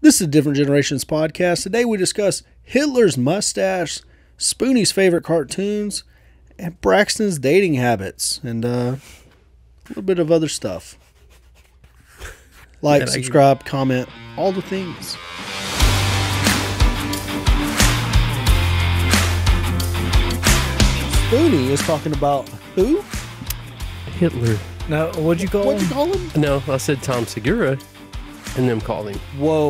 This is a Different Generations podcast. Today we discuss Hitler's mustache, Spoonie's favorite cartoons, and Braxton's dating habits, and a little bit of other stuff. Like, subscribe, comment, all the things. Spoonie is talking about who? Hitler. No, what'd you call him? What'd you call him? No, I said Tom Segura, and them called him. Whoa.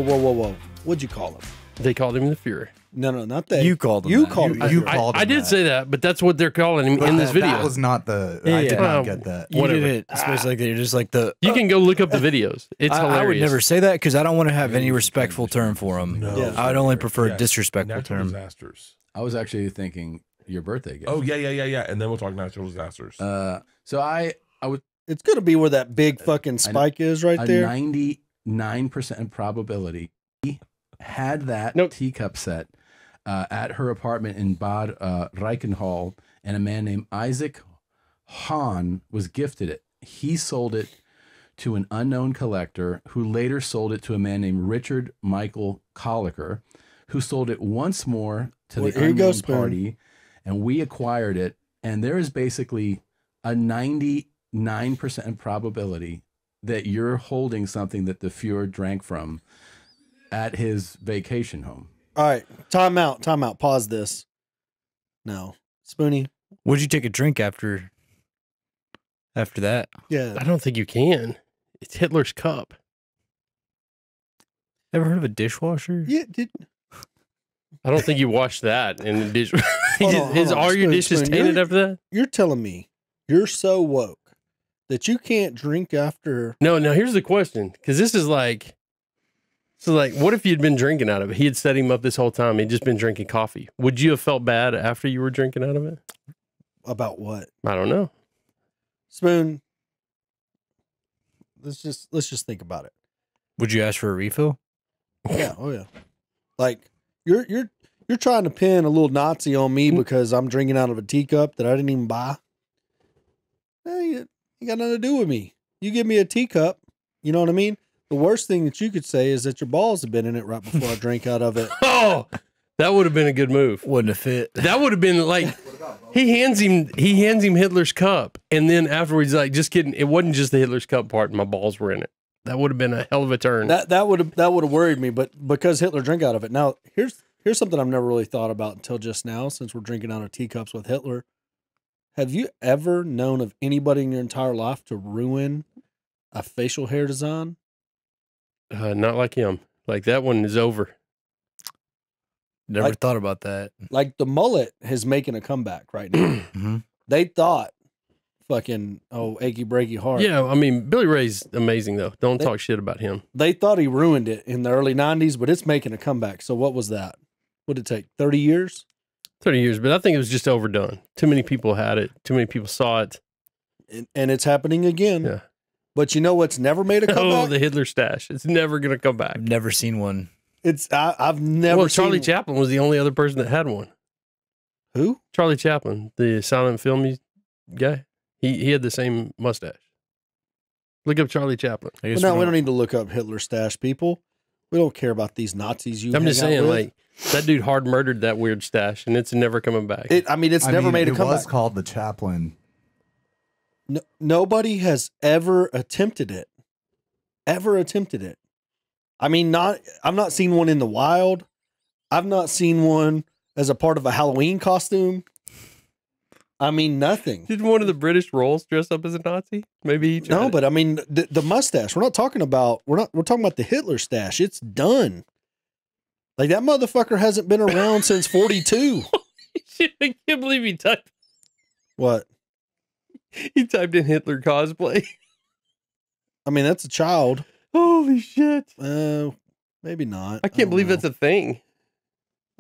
What'd you call him? They called him the Fuhrer. No, not that. You called him. You that. called him. You that. called him. I did that. say that, but that's what they're calling him in this video. That was not the. Yeah, I did yeah. not get that. You Whatever. did it. It's like you're just like the. You can go look up the videos. It's hilarious. I would never say that because I don't want to have any respectful term for him. No. Yeah. I would only prefer a disrespectful Natural term. disasters. I was actually thinking your birthday gift. Oh yeah. And then we'll talk natural disasters. So I would It's going to be where that big fucking spike is right a there. 99% probability he had that teacup set at her apartment in Bad Reichenhall, and a man named Isaac Hahn was gifted it. He sold it to an unknown collector who later sold it to a man named Richard Michael Colliker, who sold it once more to the unknown party, and we acquired it. And there is basically a 99% probability that you're holding something that the Fuhrer drank from at his vacation home. All right, time out. Pause this. No, Spoonie. Would you take a drink after that? Yeah, I don't think you can. It's Hitler's cup. Ever heard of a dishwasher? yeah. I don't think you wash that in the dish. Hold on, Are your Spoon, dishes Spoon, tainted you're- after that? You're telling me you're so woke that you can't drink after. No. Now here's the question, because this is like, what if you'd been drinking out of it? He had set him up this whole time. He'd just been drinking coffee. Would you have felt bad after you were drinking out of it? About what? I don't know. Spoon. Let's just think about it. Would you ask for a refill? Yeah. Oh yeah. Like you're trying to pin a little Nazi on me because I'm drinking out of a teacup that I didn't even buy. Hey, you got nothing to do with me. You give me a teacup. You know what I mean? The worst thing that you could say is that your balls have been in it right before I drank out of it. Oh, that would have been a good move. Wouldn't have fit. That would have been like, he hands him Hitler's cup, and then afterwards, like, just kidding. It wasn't just the Hitler's cup part. My balls were in it. That would have been a hell of a turn. That would have worried me, but because Hitler drank out of it. Now here's something I've never really thought about until just now, since we're drinking out of teacups with Hitler. Have you ever known of anybody in your entire life to ruin a facial hair design? Not like him. Like, that one is over. Never thought about that. Like the mullet is making a comeback right now. Mhm. They thought fucking, achy breaky heart. Yeah, I mean, Billy Ray's amazing, though. Don't talk shit about him. They thought he ruined it in the early 90s, but it's making a comeback. So what was that? What did it take? 30 years? 30 years, but I think it was just overdone. Too many people had it. Too many people saw it. And it's happening again. Yeah. But you know what's never made a comeback? Oh, the Hitler stash. It's never going to come back. I've never seen one. I've never Well, seen. Charlie Chaplin was the only other person that had one. Who? Charlie Chaplin, the silent film guy. He had the same mustache. Look up Charlie Chaplin. I Well, guess no, we don't need to look up Hitler stash, people. We don't care about these Nazis you I'm just hang out saying, with. like, that dude hard murdered that weird stash, and it's never coming back. It's never made a It comeback. was called the Chaplain. No, nobody has ever attempted it. I mean, I've not seen one in the wild. I've not seen one as a part of a Halloween costume. I mean, nothing. Did one of the British royals dress up as a Nazi? Maybe he tried No, it. but I mean, the mustache. We're talking about the Hitler stash. It's done. Like, that motherfucker hasn't been around since 42. Shit, I can't believe he typed. What? He typed in Hitler cosplay. I mean, that's a child. Holy shit! Maybe not. I can't believe don't that's a thing.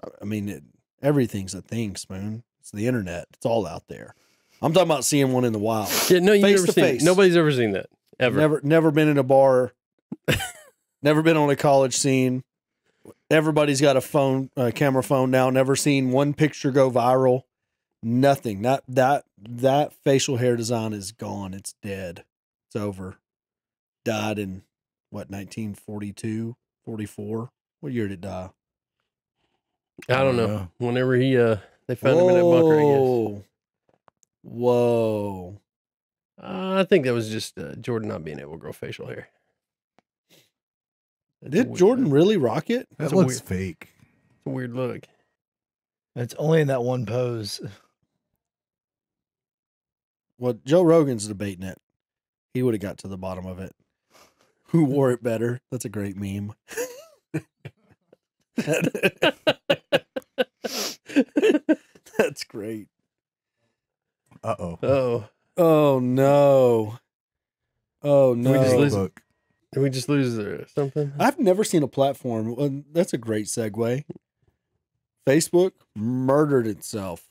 know. I mean, everything's a thing, Spoon. It's the internet. It's all out there. I'm talking about seeing one in the wild. Yeah, no, you've Face never to seen face. it. Nobody's ever seen that ever. Never been in a bar. Never been on a college scene. Everybody's got a phone, camera phone now. Never seen one picture go viral. Nothing. That facial hair design is gone. It's dead. It's over. Died in what, 1942, 44? What year did it die? I don't know. Whenever they found him in that bunker, I guess. Whoa. I think that was just Jordan not being able to grow facial hair. Did Jordan really rock it? That looks fake. It's a weird look. It's only in that one pose. Well, Joe Rogan's debating it. He would have got to the bottom of it. Who wore it better? That's a great meme. That's great. Uh-oh. Oh. Oh, no. Oh, no. Did we just lose something? I've never seen a platform. That's a great segue. Facebook murdered itself.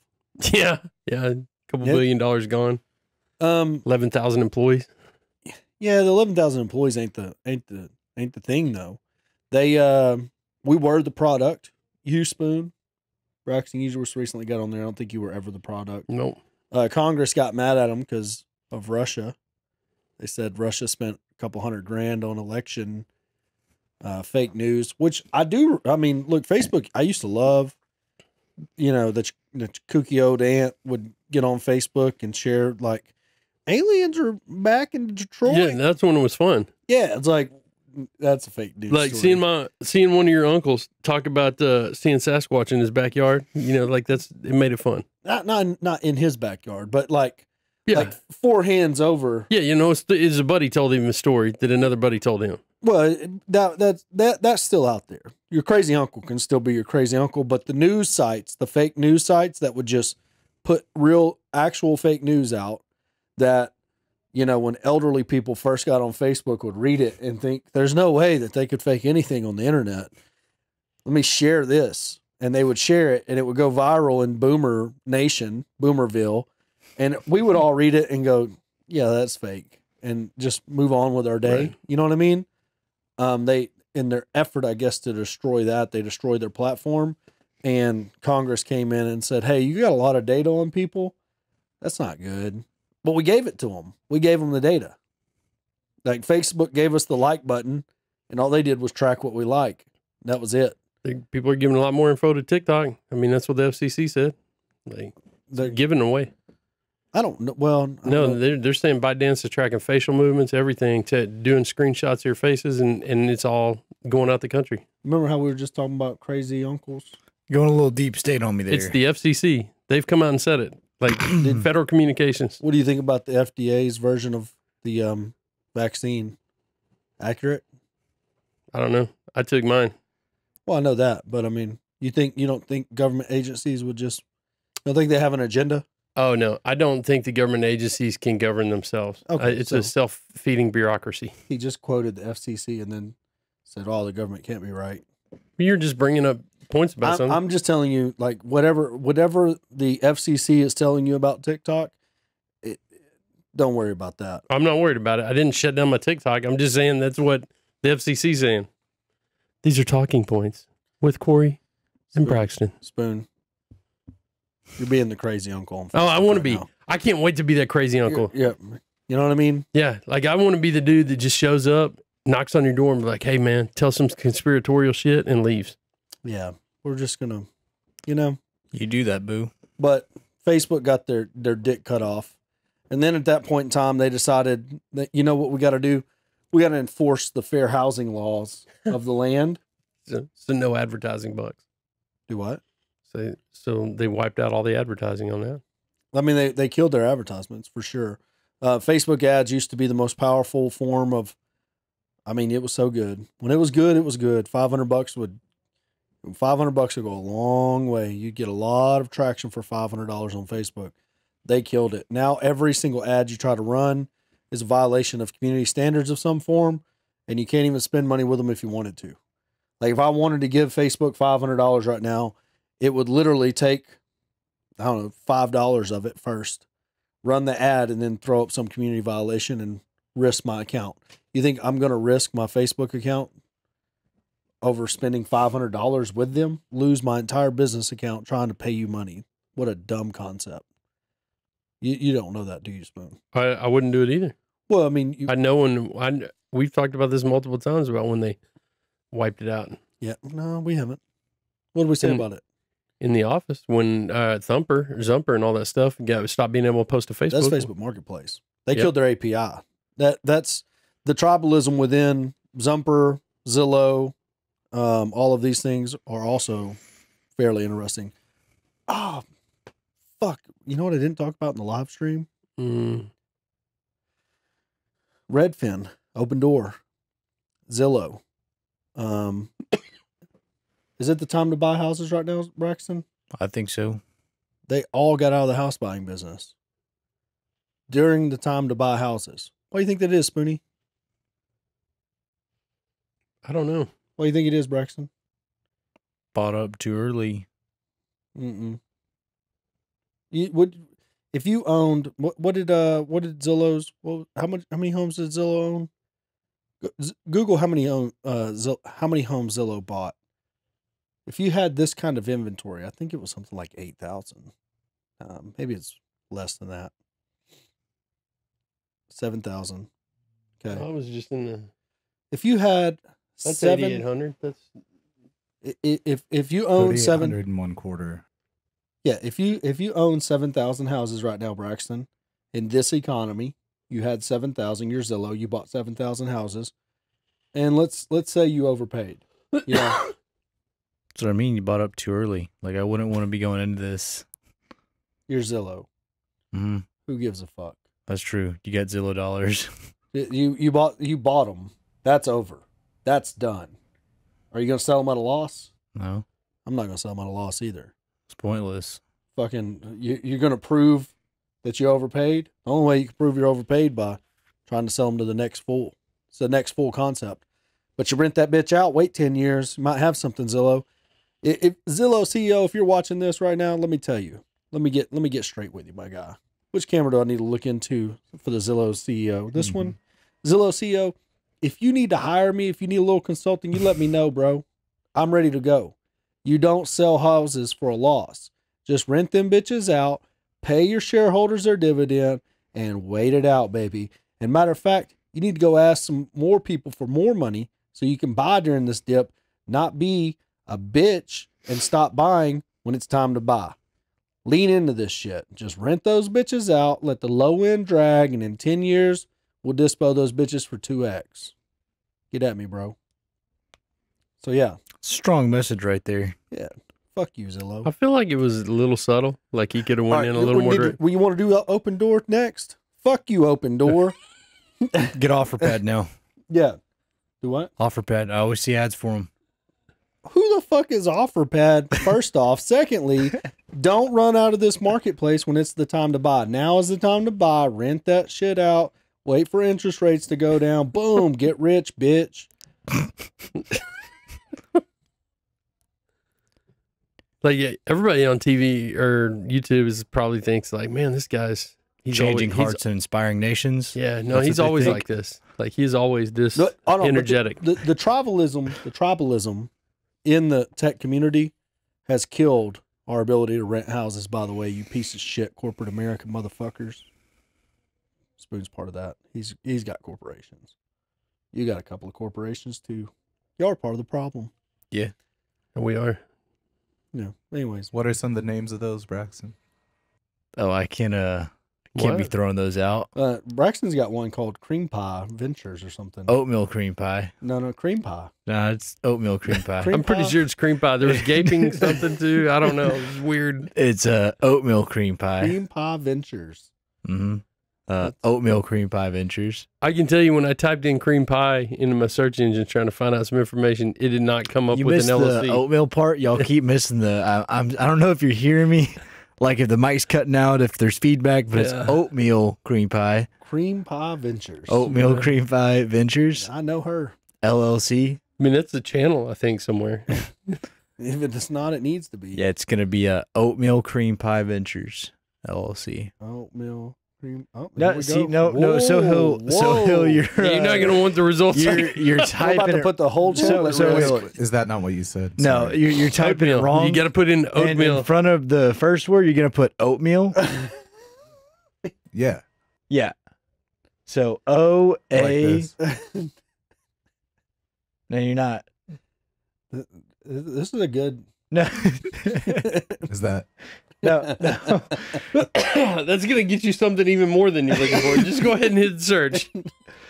Yeah. Yeah. A couple $1 billion gone. 11,000 employees. Yeah, the 11,000 employees ain't the thing though. We were the product. You, Spoon, Braxton, you just recently got on there. I don't think you were ever the product. Nope. Congress got mad at them because of Russia. They said Russia spent a couple $100,000 on election fake news, which I do. I mean, look, Facebook. I used to love. You know, the kooky old aunt would get on Facebook and share like aliens are back in Detroit. Yeah, that's when it was fun. Yeah, it's like that's a fake news. Like story. seeing one of your uncles talk about seeing Sasquatch in his backyard. You know, like it made it fun. Not in his backyard, but like yeah, like 4 hands over. Yeah, you know, it's a buddy told him a story that another buddy told him. Well, that's still out there. Your crazy uncle can still be your crazy uncle, but the news sites, the fake news sites that would just put real, actual fake news out that, you know, when elderly people first got on Facebook would read it and think there's no way that they could fake anything on the internet. Let me share this. And they would share it and it would go viral in Boomer Nation, Boomerville. And we would all read it and go, yeah, that's fake. And just move on with our day. Right. You know what I mean? They, in their effort, I guess, to destroy that, they destroyed their platform. And Congress came in and said, hey, you got a lot of data on people. That's not good. But we gave it to them. We gave them the data. Like Facebook gave us the like button and all they did was track what we like. That was it. People are giving a lot more info to TikTok. I mean, that's what the FCC said. They're giving away. I don't know. Well, they're saying ByteDance is tracking facial movements, everything, to doing screenshots of your faces, and it's all going out the country. Remember how we were just talking about crazy uncles? Going a little deep state on me there. It's the FCC. They've come out and said it. Like Federal Communications. What do you think about the FDA's version of the vaccine? Accurate? I don't know. I took mine. Well, I know that, but I mean, you don't think government agencies would just? Don't think they have an agenda? Oh no, I don't think the government agencies can govern themselves. Okay, it's a self-feeding bureaucracy. He just quoted the FCC and then said, "Oh, the government can't be right." You're just bringing up points about something. I'm just telling you, like whatever the FCC is telling you about TikTok, don't worry about that. I'm not worried about it. I didn't shut down my TikTok. I'm just saying that's what the FCC is saying. These are talking points with Corey and Braxton. Spoon. You're being the crazy uncle on Facebook. Oh, I want to be. Now. I can't wait to be that crazy uncle. Yeah. You know what I mean? Yeah. Like I want to be the dude that just shows up, knocks on your door and be like, hey man, tell some conspiratorial shit and leaves. Yeah. We're just going to, you know. You do that, boo. But Facebook got their dick cut off. And then at that point in time, they decided that, you know what we got to do? We got to enforce the fair housing laws of the land. So no advertising bucks. Do what? So they wiped out all the advertising on that. I mean, they killed their advertisements for sure. Facebook ads used to be the most powerful form of, I mean, it was so good. When it was good, it was good. $500 would go a long way. You'd get a lot of traction for $500 on Facebook. They killed it. Now every single ad you try to run is a violation of community standards of some form, and you can't even spend money with them if you wanted to. Like if I wanted to give Facebook $500 right now, it would literally take, I don't know, $5 of it first, run the ad, and then throw up some community violation and risk my account. You think I'm going to risk my Facebook account over spending $500 with them, lose my entire business account trying to pay you money? What a dumb concept. You don't know that, do you, Spoon? I wouldn't do it either. Well, I mean, I know we've talked about this multiple times about when they wiped it out. Yeah, no, we haven't. What did we say about it? In the office, when Zumper, and all that stuff stopped being able to post to Facebook. That's Facebook Marketplace. They killed their API. That's the tribalism within Zumper, Zillow. All of these things are also fairly interesting. Oh, fuck. You know what I didn't talk about in the live stream? Redfin, Open Door, Zillow. Is it the time to buy houses right now, Braxton? I think so. They all got out of the house buying business during the time to buy houses. What do you think that is, Spoonie? I don't know. What do you think it is, Braxton? Bought up too early. If you owned what did Zillow's how many homes did Zillow own? Google how many homes Zillow bought. If you had this kind of inventory, I think it was something like 8,000. Maybe it's less than that. 7,000. Okay. I was just in the. If you had that's 8,800. That's if you own 701 Yeah, if you own 7,000 houses right now, Braxton, in this economy, you had 7,000. You're Zillow. You bought 7,000 houses, and let's say you overpaid. Yeah. That's what I mean. You bought up too early. Like I wouldn't want to be going into this. You're Zillow. Mm-hmm. Who gives a fuck? That's true. You got Zillow dollars. You bought them. That's over. That's done. Are you gonna sell them at a loss? No. I'm not gonna sell them at a loss either. It's pointless. Fucking, you're gonna prove that you overpaid. The only way you can prove you're overpaid by trying to sell them to the next fool. It's the next full concept. But you rent that bitch out. Wait 10 years. You might have something, Zillow. If Zillow CEO, if you're watching this right now, let me tell you. Let me get straight with you, my guy. Which camera do I need to look into for the Zillow CEO? This one? Zillow CEO, if you need to hire me, if you need a little consulting, you let me know, bro. I'm ready to go. You don't sell houses for a loss. Just rent them bitches out, pay your shareholders their dividend, and wait it out, baby. And matter of fact, you need to go ask some more people for more money so you can buy during this dip, not be a bitch and stop buying when it's time to buy. Lean into this shit. Just rent those bitches out, let the low end drag, and in 10 years, we'll dispo those bitches for 2x. Get at me, bro. So, yeah. Strong message right there. Yeah. Fuck you, Zillow. I feel like it was a little subtle. Like he could have went in a little more direct. You want to do Open Door next? Fuck you, Open Door. Get OfferPad now. Yeah. Do what? OfferPad. I always see ads for them. Who the fuck is OfferPad? First off. Secondly, don't run out of this marketplace when it's the time to buy. Now is the time to buy. Rent that shit out. Wait for interest rates to go down. Boom. Get rich, bitch. Like, yeah, everybody on TV or YouTube probably thinks like, man, this guy's changing hearts and inspiring nations. Yeah, no, he's always like this. Like he's always this energetic. The tribalism in the tech community has killed our ability to rent houses, by the way, you piece of shit corporate American motherfuckers. Spoon's part of that. He's got corporations. You got a couple of corporations too. Y'all are part of the problem. Yeah. We are. Yeah. Anyways. What are some of the names of those, Braxton? Oh, I can't be throwing those out. Braxton's got one called Cream Pie Ventures or something. Oatmeal cream pie. No, cream pie. No, it's oatmeal cream pie. I'm pretty sure it's cream pie. There was gaping something too. I don't know. It's weird. It's oatmeal cream pie. Cream Pie Ventures. Mm-hmm. Oatmeal cream pie ventures. I can tell you when I typed in cream pie into my search engine trying to find out some information, it did not come up with an LLC. The oatmeal part. Y'all keep missing the. I don't know if you're hearing me. Like if the mic's cutting out, if there's feedback, but it's oatmeal cream pie. Cream Pie Ventures. Oatmeal cream pie ventures. I know her. LLC. I mean, that's a channel, I think, somewhere. If it's not, it needs to be. Yeah, it's gonna be oatmeal cream pie ventures LLC. Oatmeal cream. Oh, no, see, no. So Hill, you're not gonna want the results. You're typing. About to put the whole channel. Is that not what you said? No, you're typing it wrong. You got to put in oatmeal and in front of the first word. You're gonna put oatmeal. Yeah. Yeah. So O A. Like No, you're not. This is a good. No. Is that? No. That's gonna get you something even more than you're looking for. Just go ahead and hit search.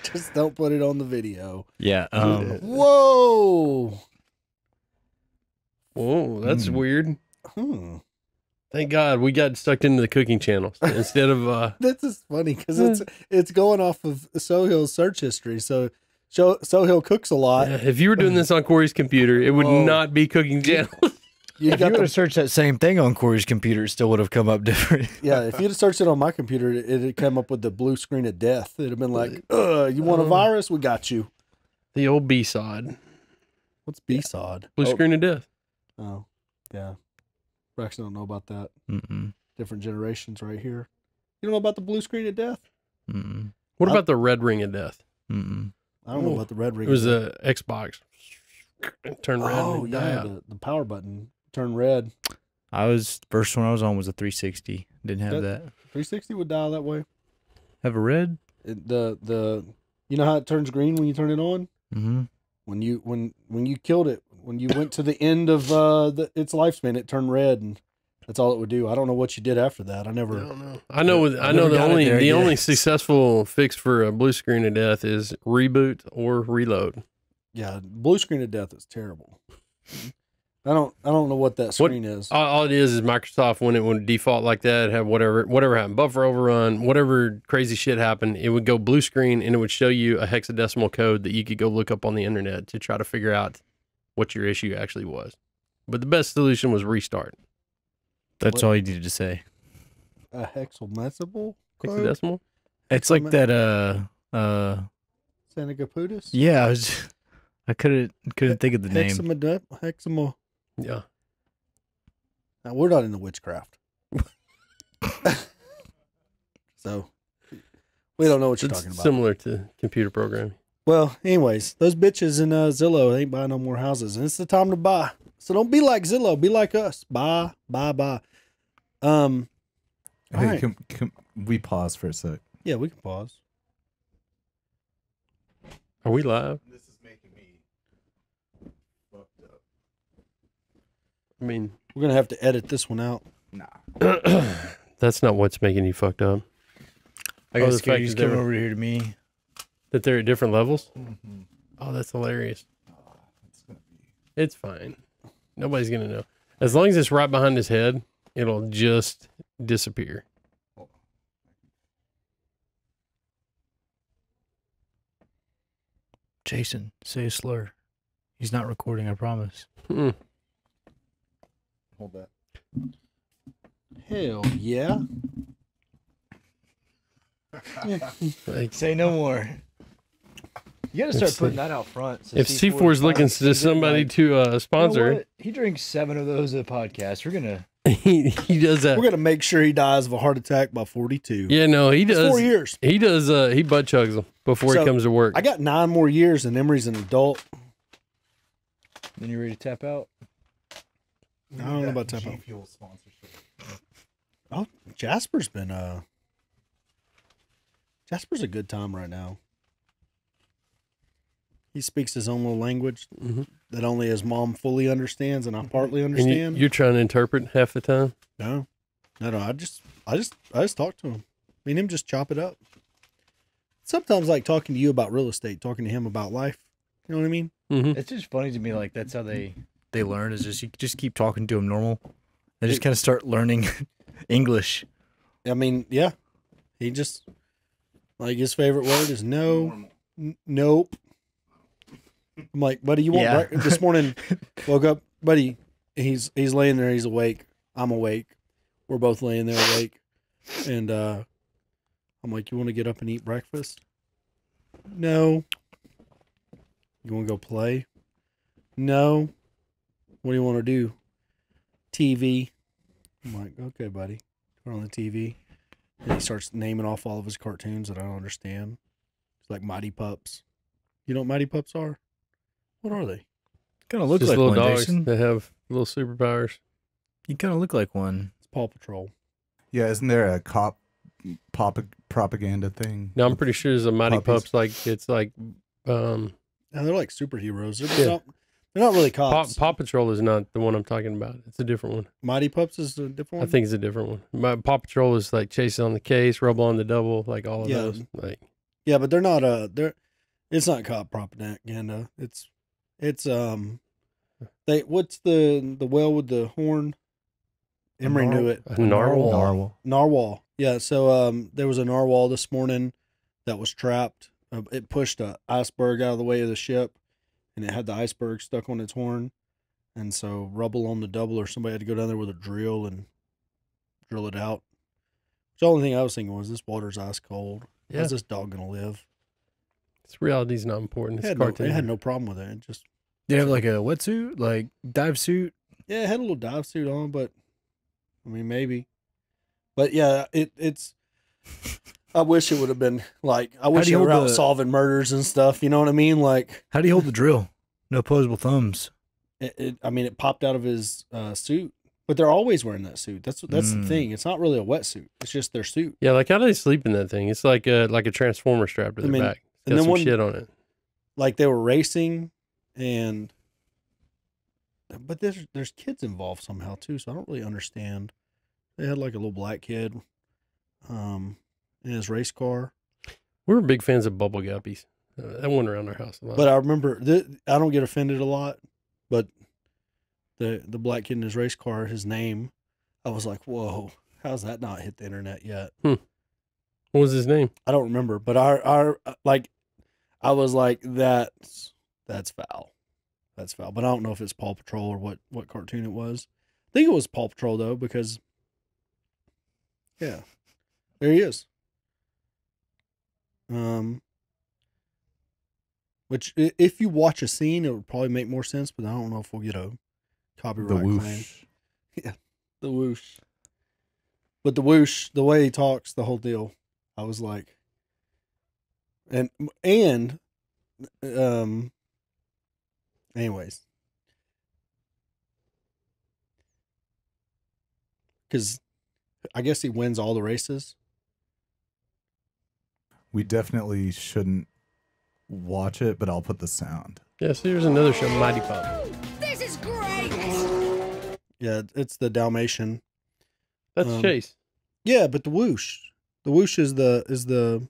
Just don't put it on the video. Yeah. Whoa. Whoa, that's weird. Hmm. Thank God we got stuck into the cooking channels instead of. This is funny because it's going off of Sohill's search history. So Sohill cooks a lot. Yeah, if you were doing this on Corey's computer, it would not be cooking channels. If you would have searched that same thing on Corey's computer, it still would have come up different. Yeah, if you'd have searched it on my computer, it'd come up with the blue screen of death. It'd have been like, you want a virus? We got you. The old B-sod. What's B-sod? Blue screen of death. Oh, yeah. Braxton don't know about that. Mm-mm. Different generations right here. You don't know about the blue screen of death? Mm-mm. What about the red ring of death? Mm-mm. I don't know about the red ring. It was a Xbox. It turned red. Oh, and die yeah. out. The power button turned red. First one I was on was a 360. Didn't have that. 360 would dial that way. Have a red? You know how it turns green when you turn it on? Mm-hmm. When you killed it, when you went to the end of its lifespan, it turned red, and that's all it would do. I don't know what you did after that. I don't know. I know the only successful fix for a blue screen of death is reboot or reload. Yeah, blue screen of death is terrible. I don't know what that screen is. All it is Microsoft, when it would default like that, have whatever happened, buffer overrun, whatever crazy shit happened, it would go blue screen and it would show you a hexadecimal code that you could go look up on the internet to try to figure out what your issue actually was. But the best solution was restart. That's all you needed to say. A hexadecimal code? Hexadecimal? It's like that Sanacaputus? Yeah, I couldn't think of the name. Hexamal. Yeah. Now, we're not into witchcraft. So, we don't know what you're talking about. Similar to computer programming. Well, anyways, those bitches in Zillow ain't buying no more houses, and it's the time to buy. So don't be like Zillow. Be like us. Buy. Hey, right. can we pause for a sec? Yeah, we can pause. Are we live? This is making me fucked up. I mean, We're going to have to edit this one out. Nah. that's not what's making you fucked up. I got the scared. fact He's that coming they're- over here to me. That they're at different levels? Mm-hmm. Oh, that's hilarious. It's fine. Nobody's going to know. As long as it's right behind his head, it'll just disappear. Jason, say a slur. He's not recording, I promise. Hmm. Hold that. Hell yeah. Like, Say no more. You gotta start putting that out front. So if C4 is looking to somebody to sponsor, he drinks 7 of those a podcast. We're gonna. he does that. We're going to make sure he dies of a heart attack by 42. Yeah, no, he That's does. 4 years. He does. He butt chugs them before So, he comes to work. I got 9 more years, and Emery's an adult. Then you ready to tap out? I don't know about tap out. Fuel sponsorship. Oh, Jasper's been Jasper's a good time right now. He speaks his own little language that only his mom fully understands and I partly and understand. you're trying to interpret half the time. No. I just talk to him. Me and him just chop it up. Sometimes like talking to you about real estate, talking to him about life. You know what I mean? Mm-hmm. It's just funny to me. Like that's how they learn. Is just you just keep talking to them normal. They just kind of start learning English. I mean, yeah. He just like his favorite word is no. Nope. I'm like, buddy, you want breakfast? This morning, woke up, buddy. He's laying there. He's awake. I'm awake. We're both laying there awake, and I'm like, you want to get up and eat breakfast? No. You want to go play? No. What do you want to do? TV. I'm like, okay, buddy. Turn on the TV. And he starts naming off all of his cartoons that I don't understand. It's like Mighty Pups. You know what Mighty Pups are? What are they? Kind of look Just like little one, dogs Jason. that have little superpowers. You kind of look like one. It's Paw Patrol. Yeah, isn't there a propaganda thing? No, I'm pretty sure there's a Mighty Puppies. Pups. Like it's like, Yeah, they're like superheroes. They're, Yeah. They're not really cops. Paw Patrol is not the one I'm talking about. It's a different one. Mighty Pups is a different one? I think it's a different one. Paw Patrol is like Chase on the Case, Rubble on the Double, like all of those. Like, yeah, but they're not it's not cop propaganda. It's what's the whale with the horn? Emery knew it. A narwhal. Narwhal. Yeah, so there was a narwhal this morning that was trapped. It pushed an iceberg out of the way of the ship, and it had the iceberg stuck on its horn. And so Rubble on the Double or somebody had to go down there with a drill and drill it out. The only thing I was thinking was, this water's ice cold. Yeah. How's this dog going to live? This reality's not important. It's It had no problem with it. It just... Did it have like a wetsuit, like dive suit? Yeah, it had a little dive suit on, but I mean, maybe. But yeah, it's... I wish it would have been like, I wish you were out solving murders and stuff. You know what I mean? Like, how do you hold the drill? No opposable thumbs. I mean, it popped out of his suit, but they're always wearing that suit. That's the thing. It's not really a wetsuit. It's just their suit. Yeah, like how do they sleep in that thing? It's like a transformer strap to their back. It's got some shit on it. Like they were racing, but there's kids involved somehow too. So I don't really understand. They had like a little black kid, in his race car. We were big fans of Bubble Guppies. That went around our house a lot. But I remember, I don't get offended a lot, but the black kid in his race car, his name, I was like, whoa, how's that not hit the internet yet? What was his name? I don't remember, but I was like, that's foul. That's foul. But I don't know if it's Paw Patrol or what cartoon it was. I think it was Paw Patrol though, because yeah, there he is. Which if you watch a scene, it would probably make more sense, but I don't know if we'll get a copyright claim. Yeah, the whoosh. But the whoosh, the way he talks, the whole deal, I was like, anyways, because I guess he wins all the races. We definitely shouldn't watch it, but I'll put the sound. Yeah, so here's another show, Mighty Pup. This is great. Yeah, it's the Dalmatian. That's Chase. Yeah, but the whoosh is the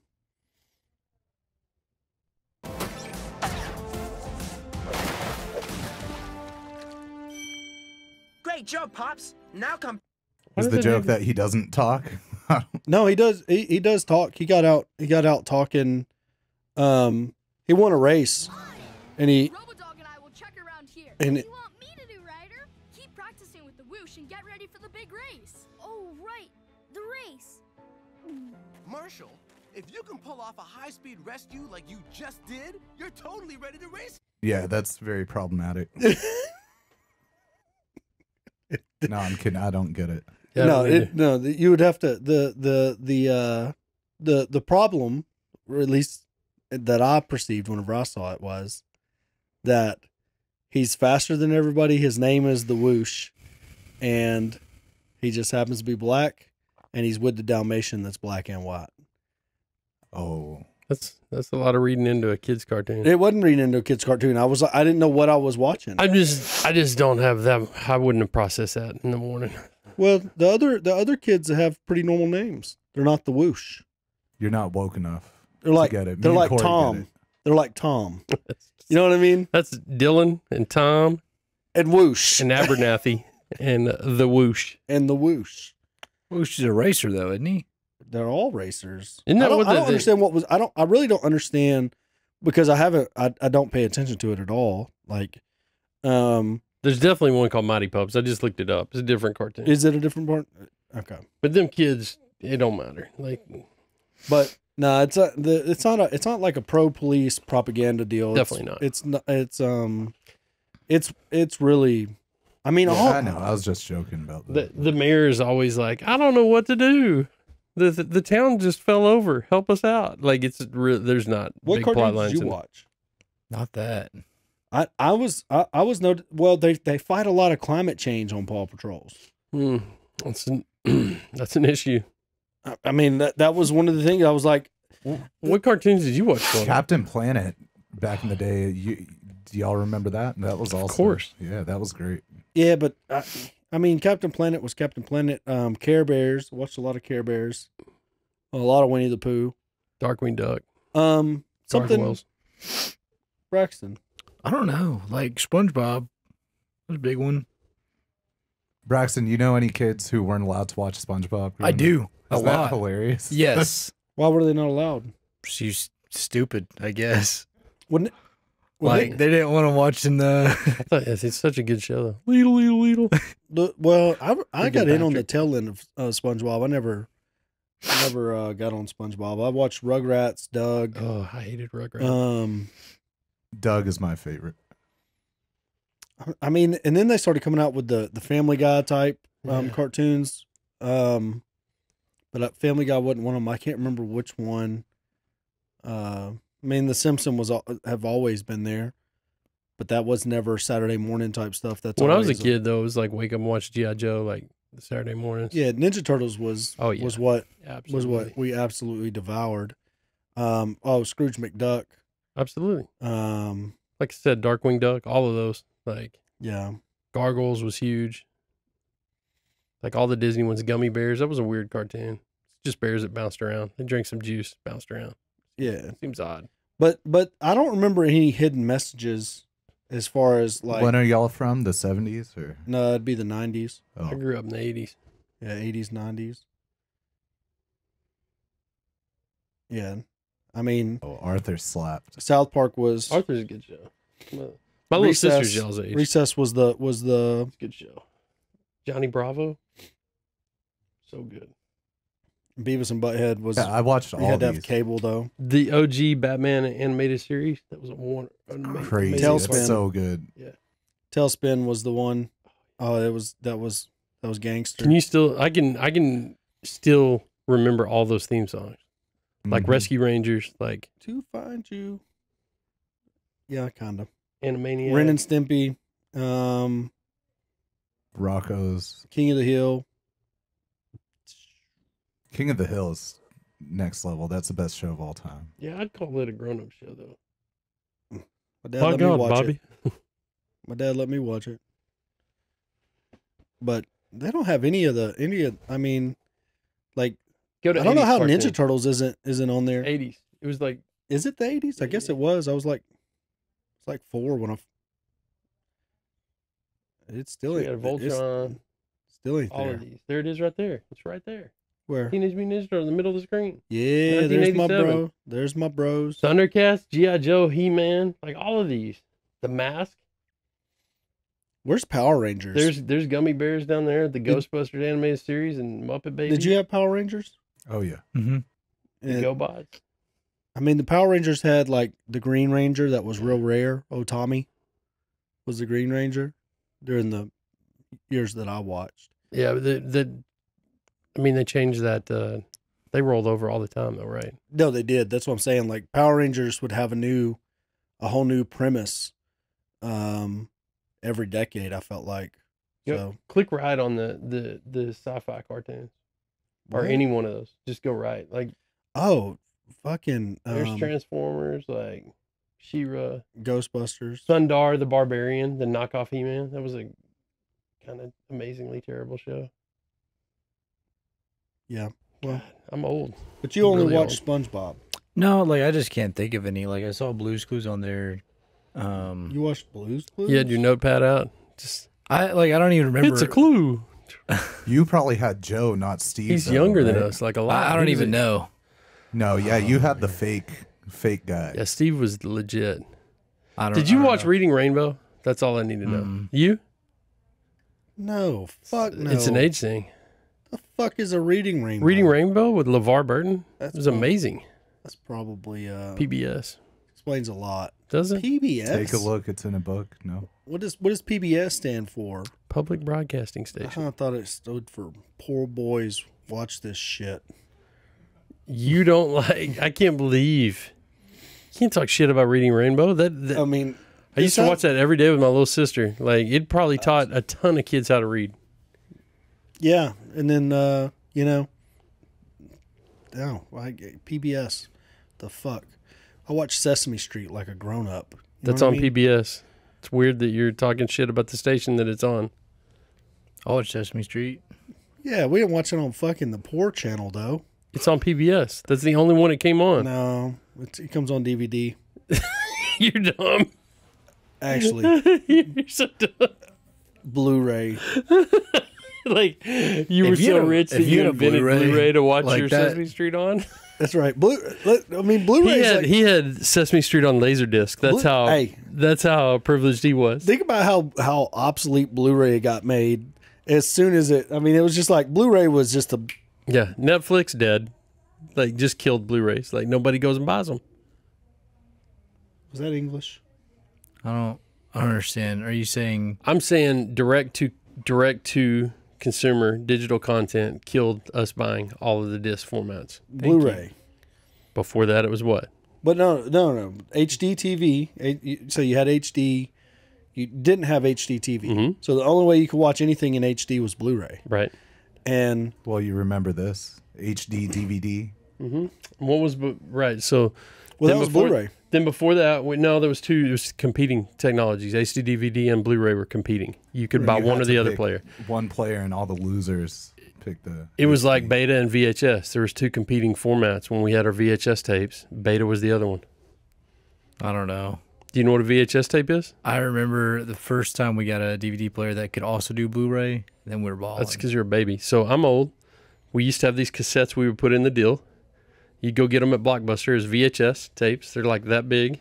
Great job, Pops. Now come. Is the joke that he doesn't talk? No, he does. He does talk. He got out talking. He won a race, and he. Robodog and I will check around here. And what do you want me to do, Ryder? Keep practicing with the whoosh and get ready for the big race. Oh, right, the race. Marshall, if you can pull off a high-speed rescue like you just did, you're totally ready to race. Yeah, that's very problematic. No, I'm kidding. I don't get it. Yeah, no, you would have to the problem, or at least that I perceived whenever I saw it, was that he's faster than everybody. His name is the Whoosh, and he just happens to be black, and he's with the Dalmatian that's black and white. Oh, that's a lot of reading into a kid's cartoon. It wasn't reading into a kid's cartoon. I didn't know what I was watching. I just don't have that. I wouldn't have processed that in the morning. Well, the other kids have pretty normal names. They're not the Whoosh. you're not woke enough. They're like to get it. They're like Corey Tom. They're like Tom. You know what I mean? That's Dylan and Tom and Whoosh and Abernathy and the Whoosh and the Whoosh. Whoosh is a racer though, isn't he? They're all racers. Isn't that I don't understand what was. I really don't understand because I don't pay attention to it at all. Like, there's definitely one called Mighty Pups. I just looked it up. It's a different cartoon. Is it a different part? Okay. But them kids, it don't matter. Like, but no, it's not like a pro police propaganda deal. Definitely not. It's not. It's really. I mean, I know. I was just joking about that. The mayor is always like, I don't know what to do. The town just fell over. Help us out. Like there's not. What big plot cartoon lines did you in watch? Not that. I was well, they fight a lot of climate change on Paw Patrols. That's an issue. I mean, that was one of the things I was like, what cartoons did you watch? Captain Planet back in the day, Do y'all remember that? That was also, Of course. Yeah, that was great. Yeah, but I mean, Captain Planet was Captain Planet. Care Bears. Watched a lot of Care Bears. A lot of Winnie the Pooh. Darkwing Duck. Something. Gargoyles. Braxton. I don't know. Like SpongeBob was a big one. Braxton, you know any kids who weren't allowed to watch SpongeBob? I do. Is A that lot. hilarious? Yes. Why were they not allowed? She's stupid, I guess. Wouldn't Like, they didn't want to watch in the... I thought it's such a good show, though. Leedle. Well, I got in on the Patrick. tail end of SpongeBob. I never got on SpongeBob. I watched Rugrats, Doug. Oh, I hated Rugrats. Doug is my favorite. I mean, and then they started coming out with the Family Guy type Yeah. cartoons. But Family Guy wasn't one of them. I can't remember which one. I mean, The Simpsons have always been there, but that was never Saturday morning type stuff. That's When I was a always kid, though, it was like wake up and watch G.I. Joe like Saturday mornings. yeah, Ninja Turtles was Oh, yeah. was what Absolutely. we absolutely devoured. Scrooge McDuck. Absolutely. Um, Like I said, Darkwing Duck, all of those. Like yeah, Gargoyles was huge. Like all the Disney ones, Gummy Bears. That was a weird cartoon. It's just bears that bounced around. They drank some juice, bounced around. yeah. Seems odd. But I don't remember any hidden messages as far as like. When are y'all from? The 70s or? No, it'd be the 90s. I Oh, grew up in the 80s. Yeah, 80s, 90s. Yeah. I mean, oh, Arthur slapped. South Park was Arthur's a good show. My little sister's y'all's age. Recess was the It's a good show. Johnny Bravo. So good. Beavis and Butthead was. Yeah, I watched You all had to have these. cable though. The OG Batman animated series. That was Crazy. Tailspin. It's so good. Tailspin was the one. Oh, that was gangster. Can you still? I can still remember all those theme songs, like Mhm. Rescue Rangers, like to find you? Yeah, kind of. Animaniacs. Ren and Stimpy, Rocco's King of the Hill. King of the Hill is next level. That's the best show of all time. Yeah, I'd call it a grown-up show though. My dad My let me God, watch Bobby. it. My dad let me watch it. But they don't have any of. I mean, like Go to I don't know 80s how cartoon. Ninja Turtles isn't on there. 80s. It was like Is it the 80s? I guess it was. I was like, it's like 4 when I. It's still we had Voltron. Still ain't All there. of these. There it is, right there. It's right there. Where? Teenage Mutant Ninja Turtles in the middle of the screen. Yeah, there's my 1987. bro. There's my bros. Thundercats, G.I. Joe, He-Man, like all of these. The Mask. Where's Power Rangers? There's Gummy Bears down there, the Did- Ghostbusters animated series, and Muppet Babies. Did you have Power Rangers? Oh yeah. Mm-hmm. the And- GoBots? I mean, the Power Rangers had like the Green Ranger that was real rare. Tommy was the Green Ranger during the years that I watched. Yeah, but I mean, they changed that. They rolled over all the time, though, right? No, they did. That's what I'm saying. Like Power Rangers would have a whole new premise, every decade. I felt like. Yep. So Click right on the sci-fi cartoons or What? any one of those. Just go right. Like oh, fucking there's Transformers, like She-Ra, Ghostbusters. Sundar the Barbarian, the knockoff He-Man. That was a kind of amazingly terrible show. Yeah. Well, God, I'm old. but you only Really watch SpongeBob. No, like I just can't think of any. Like I saw Blue's Clues on there. You watched Blue's Clues? You had your notepad out. Just I don't even remember. it's a clue. You probably had Joe, not Steve. He's though, younger than right? us, like a lot. I don't He was even know. No, yeah, you had the fake guy. Yeah, Steve was legit. I don't. Did you I don't watch know. Reading Rainbow? That's all I need to know. Mm. You? No, fuck no. It's an age thing. The fuck is a Reading Rainbow? Reading Rainbow with LeVar Burton. That's It was prob- amazing. That's probably PBS. explains a lot. Does it? PBS. Take a look. It's in a book. No. What does PBS stand for? Public Broadcasting Station. I thought it stood for Poor Boys Watch This Shit. You don't like, I can't believe. You can't talk shit about Reading Rainbow. I mean, I used to watch that every day with my little sister. Like, it probably taught a ton of kids how to read. Yeah, and then PBS. The fuck. I watched Sesame Street like a grown up. That's know on what I mean? PBS. It's weird that you're talking shit about the station that it's on. Oh, it's Sesame Street. Yeah, we didn't watch it on fucking the Poor channel though. It's on PBS. That's the only one it came on. No, it comes on DVD. You're dumb. Actually, You're so dumb. Blu-ray. Like, you were If you so had a- rich that if you you had a invented Blu-ray Blu-ray to watch like your that- Sesame Street on? That's right. Blu-ray. He had Sesame Street on Laserdisc. That's how privileged he was. Think about how obsolete Blu-ray got made as soon as it. I mean, it was just like Blu-ray was just a. Yeah, Netflix dead. Like, just killed Blu-rays. Like, nobody goes and buys them. Was that English? I don't understand. Are you saying I'm saying direct to consumer digital content killed us buying all of the disc formats. Blu-ray. Before that, it was what? But no. HD TV. So you had HD. You didn't have HD TV. Mm-hmm. So the only way you could watch anything in HD was Blu-ray. Right. And Well, you remember this HD DVD? What was right? So well, then that was before- Blu-ray. Then before that, no, there was two. There was competing technologies. HD DVD and Blu-ray were competing. You could buy You one had or to the other pick player. One player, and all the losers picked the. It was like HD. Beta and VHS. There was two competing formats when we had our VHS tapes. Beta was the other one. I don't know. Do you know what a VHS tape is? I remember the first time we got a DVD player that could also do Blu-ray. Then we were balling. That's because you're a baby. So I'm old. We used to have these cassettes we would put in the deal. You'd go get them at Blockbuster as VHS tapes. They're like that big.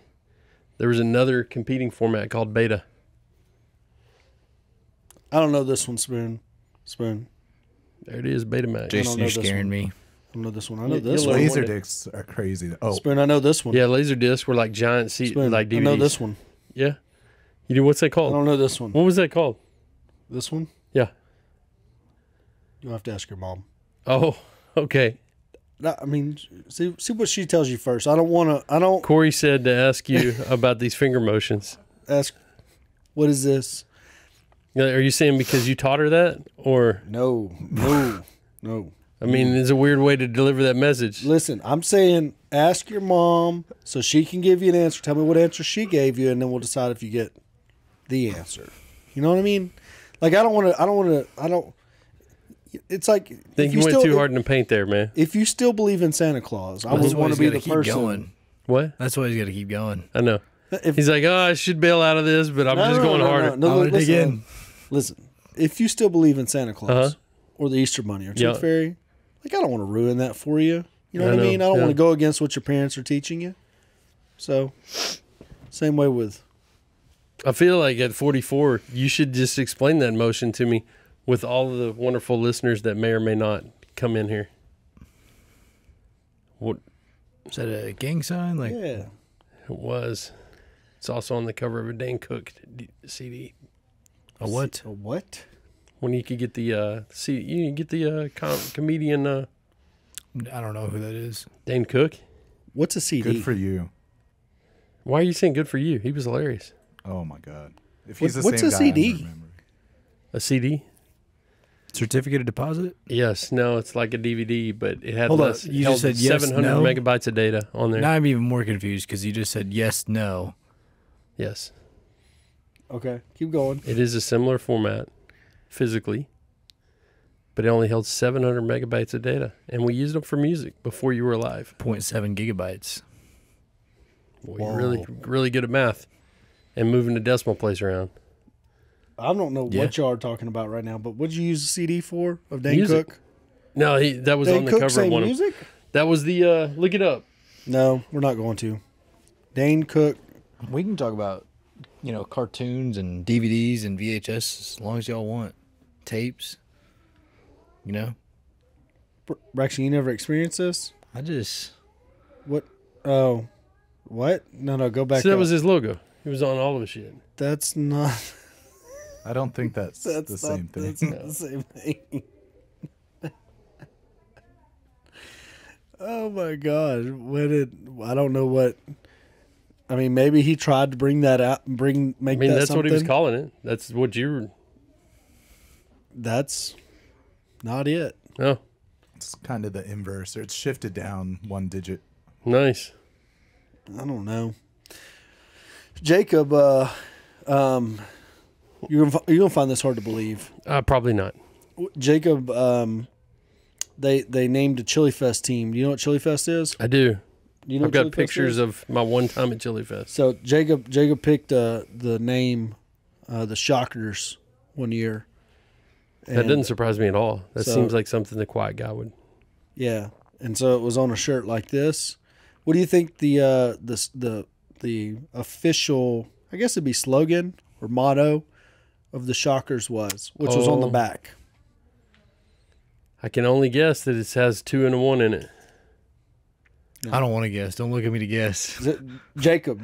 There was another competing format called Beta. I don't know this one, Spoon. There it is, Betamax. Jason, know you're this scaring one. me. I don't know this one. I know You- this you'll one. learn Laser one day. discs are crazy. Oh, Spoon, I know this one. Yeah, Laserdisc were like giant seat, Spoon, like DVDs. I know this one. Yeah. You know what's that I called? don't know this one. What was that called? This one? Yeah. You'll have to ask your mom. Oh, okay. I mean, see what she tells you first. I don't Corey said to ask you about these finger motions. ask, what is this? Are you saying because you taught her that? Or, No. I mean, it's a weird way to deliver that message. Listen, I'm saying ask your mom so she can give you an answer. Tell me what answer she gave you, and then we'll decide if you get the answer. You know what I mean? Like, I don't. It's like I think you went too hard in the paint there, man. If you still believe in Santa Claus, I That's would why want he's to be gotta the keep person. going. What? That's why he's got to keep going. I know. If, He's like, oh, I should bail out of this, but I'm just going harder. No, I'm gonna dig listen, in. Listen, if you still believe in Santa Claus Uh-huh. or the Easter Bunny or Tooth Yeah. Fairy, like, I don't want to ruin that for you. You know I what I know, mean? I don't yeah. want to go against what your parents are teaching you. So, same way with. I feel like at 44, you should just explain that motion to me with all of the wonderful listeners that may or may not come in here. What Is that a gang sign? Like, Yeah. it was. It's also on the cover of a Dane Cook CD. a what? A what? When you could get the you can get the comedian I don't know who that is. Dane Cook. What's a CD? good for you. Why are you saying good for you? He was hilarious. Oh my god. If What- he's the what's same a guy, CD? I'm remembering. A CD? Certificate of deposit? Yes. No, it's like a DVD, but it had Hold on, less. you it held just said yes, 700 no? megabytes of data on there. Now I'm even more confused because you just said yes, no. Yes. Okay, keep going. It is a similar format physically, but it only held 700 megabytes of data. And we used them for music before you were alive. 0.7 gigabytes. Boy, you're really, really good at math and moving the decimal place around. I don't know Yeah. what y'all are talking about right now, but what'd you use the CD for of Dane Music. Cook? No, that was Dane on the Cook cover say of one of them. music? That was the, look it up. No, we're not going to. Dane Cook. We can talk about, cartoons and DVDs and VHS as long as y'all want. Tapes. Braxton, you never experienced this? I just... What? Oh, what? No, go back. So that up. was his logo. He was on all of his shit. That's not. I don't think that's the same thing. That's not the same thing. Oh my God! I don't know what. I mean, maybe he tried to bring that out, make I mean, that that's something. what he was calling it. That's what you That's not it. Oh, It's kind of the inverse, or it's shifted down one digit. nice. I don't know. Jacob, you're gonna find this hard to believe. Probably not. Jacob, they named a Chili Fest team. Do you know what Chili Fest is? I do. You know I've got pictures of my one time at Chili Fest. So Jacob picked the name, the Shockers, one year. That doesn't surprise me at all. That seems like something the quiet guy would. Yeah, and so it was on a shirt like this. What do you think the official, I guess it'd be slogan or motto of the Shockers was, which was on the back? I can only guess that it has 2 and a 1 in it. I don't want to guess. Don't look at me to guess. Jacob.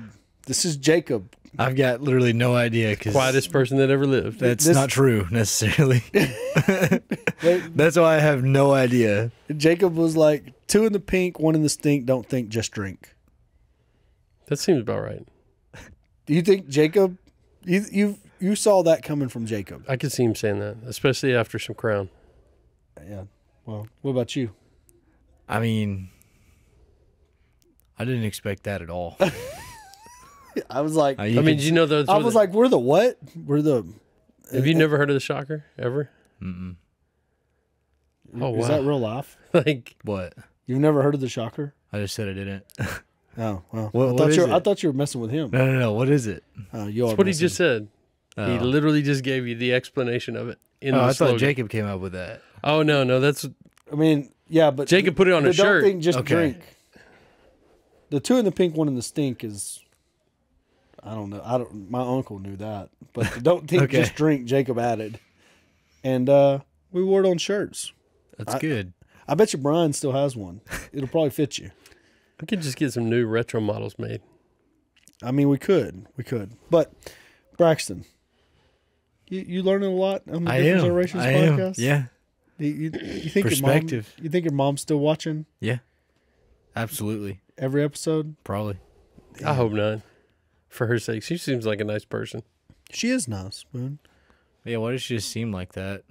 This is Jacob. I've got literally no idea. Quietest person that ever lived. That's not true necessarily. That's why I have no idea. Jacob was like 2 in the pink, 1 in the stink. Don't think, just drink. That seems about right. Do you think Jacob? You saw that coming from Jacob? I could see him saying that, especially after some Crown. Yeah. Well, what about you? I mean, I didn't expect that at all. I was like, I mean, did you know those? I was like, we're the what? We're the. Have you never heard of the Shocker ever? Mm-mm. Oh, wow. Is that real life? Like What? You've never heard of the Shocker? I just said I didn't. Oh, well. What is it? I thought you were messing with him. No. What is it? You are that's what he messing. just said. He literally just gave you the explanation of it. In the I slogan. thought Jacob came up with that. Oh no, that's I mean, yeah, but Jacob put it on a shirt. Don't think, just Okay. drink. The 2 in the pink, 1 in the stink is. I don't know. My uncle knew that, but the don't think, Okay. just drink. Jacob added, and we wore it on shirts. That's good. I bet you Brian still has one. It'll probably fit you. We could just get some new retro models made. I mean, we could. But Braxton, you learning a lot on the Different Generations podcast. Yeah. You think Perspective. You think your mom's still watching Yeah. Absolutely. every episode? Probably. I hope not. For her sake, she seems like a nice person. She is nice, Spoon. Yeah. Why does she just seem like that?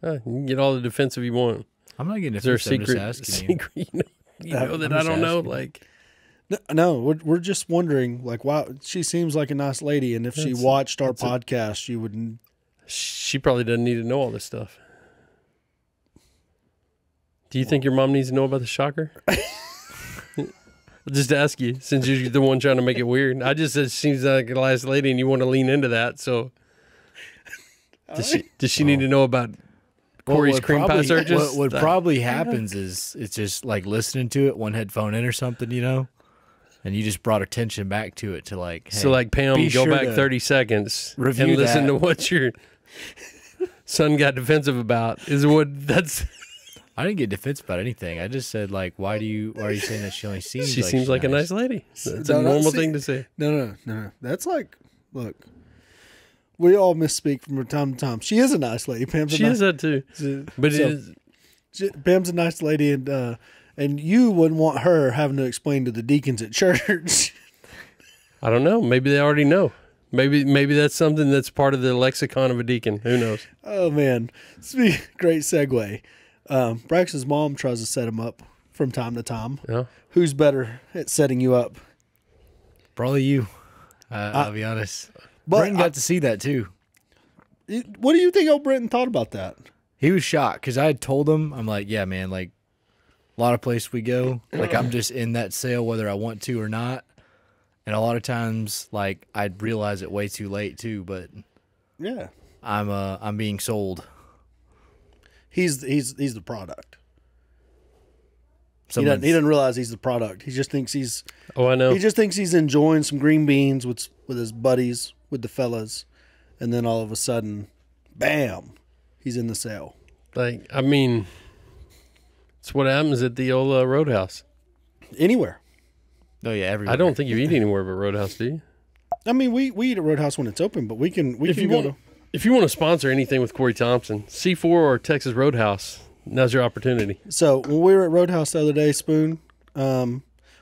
You can get all the defensive you want. I'm not getting Is there a defensive. I'm secret? just asking you. You know that I'm I just don't know. asking. Like, No, we're just wondering, like, wow, she seems like a nice lady, and if she watched our podcast, she would. she probably doesn't need to know all this stuff. Do you think your mom needs to know about the Shocker? Just to ask you, since you're the one trying to make it weird. I just said she seems like a nice lady, and you want to lean into that. So, does she need to know about Corey's what cream pie probably- searches? What probably happens is it's just like listening to it, one headphone in or something, you know, and you just brought attention back to it to like. Hey, So, like, Pam, be go sure back to 30 seconds review and listen that. to what your son got defensive about. Is what that's. I didn't get defensive about anything. I just said like, why are you saying that she only seems? She like seems she's like a nice lady. That's a normal thing to say. No. That's like, look, we all misspeak from time to time. She is a nice lady. Pam's She is that too. But it is. Pam's a nice lady, and you wouldn't want her having to explain to the deacons at church. I don't know. Maybe they already know. Maybe that's something that's part of the lexicon of a deacon. Who knows? Oh man, great segue. Braxton's mom tries to set him up from time to time. Yeah. Who's better at setting you up? Probably you. I'll be honest. But Brenton got to see that too. What do you think old Brenton thought about that? He was shocked because I had told him, I'm like, yeah, man, like a lot of places we go, like I'm just in that sale whether I want to or not. And a lot of times, like I'd realize it way too late too, but Yeah, I'm being sold. he's the product. He Someone's- doesn't realize he's the product. He just thinks he's. Oh, I know. He just thinks he's enjoying some green beans with his buddies, with the fellas, and then all of a sudden, bam, he's in the sale. Like, I mean, it's what happens at the old Roadhouse. Anywhere. Oh yeah, everywhere. I don't think you eat anywhere but Roadhouse, do you? I mean, we eat at Roadhouse when it's open, but we can go to. If you want to sponsor anything with Corey Thompson, C4 or Texas Roadhouse, now's your opportunity. So when we were at Roadhouse the other day, Spoon,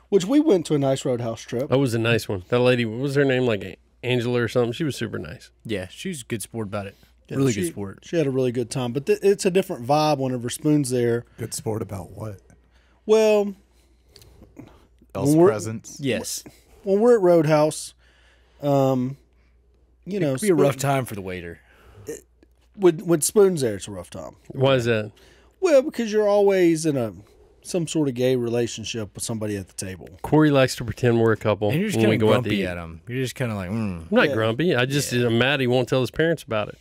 which we went to a nice Roadhouse trip. That was a nice one. That lady, what was her name? Like Angela or something? She was super nice. Yeah, she's a good sport about it. Yeah, Really she- good sport. She had a really good time, but it's a different vibe whenever Spoon's there. Good sport about what? Well, Else we're- presence. Yes. when we're at Roadhouse, You know, It'd be a rough time for the waiter. With spoons there, it's a rough time. Why is that? Well, because you're always in some sort of gay relationship with somebody at the table. Corey likes to pretend we're a couple. And you're just when we kind of go out to grumpy eat. at him. You're just kind of like, I'm not grumpy. I'm mad he won't tell his parents about it.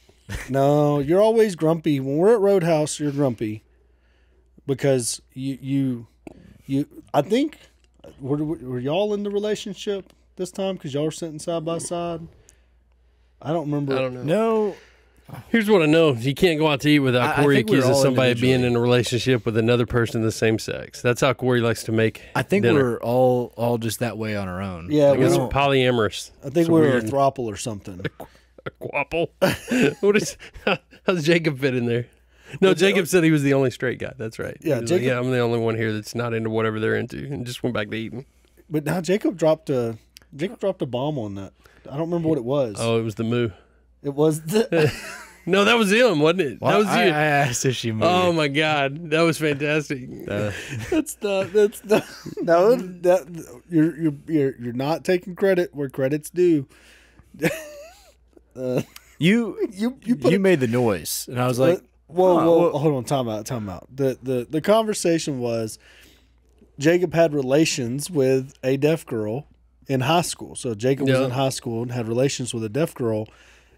No, you're always grumpy. When we're at Roadhouse, you're grumpy because you. I think were y'all in the relationship this time because y'all were sitting side by side? I don't remember. I don't know. no. Here's what I know: you can't go out to eat without Corey think we're accusing all somebody of being individually. in a relationship with another person of the same sex. That's how Corey likes to make. I think dinner. we're all just that way on our own. Yeah, I guess we we're polyamorous. I think So we were weird. a throuple or something. A quapple. What is? How's Jacob fit in there? No, Jacob said he was the only straight guy. That's right. Yeah, He was Jacob- like, I'm the only one here that's not into whatever they're into, and just went back to eating. But now Jacob dropped a bomb on that. I don't remember what it was. Oh, it was the moo. It was the. No, that was him, wasn't it? Well, that was I you. asked if she moved. Oh my God, that was fantastic. That's the no. You're not taking credit where credit's due. You put made the noise, and I was like, whoa, hold on, time out. The conversation was Jacob had relations with a deaf girl in high school. So Jacob was in high school and had relations with a deaf girl,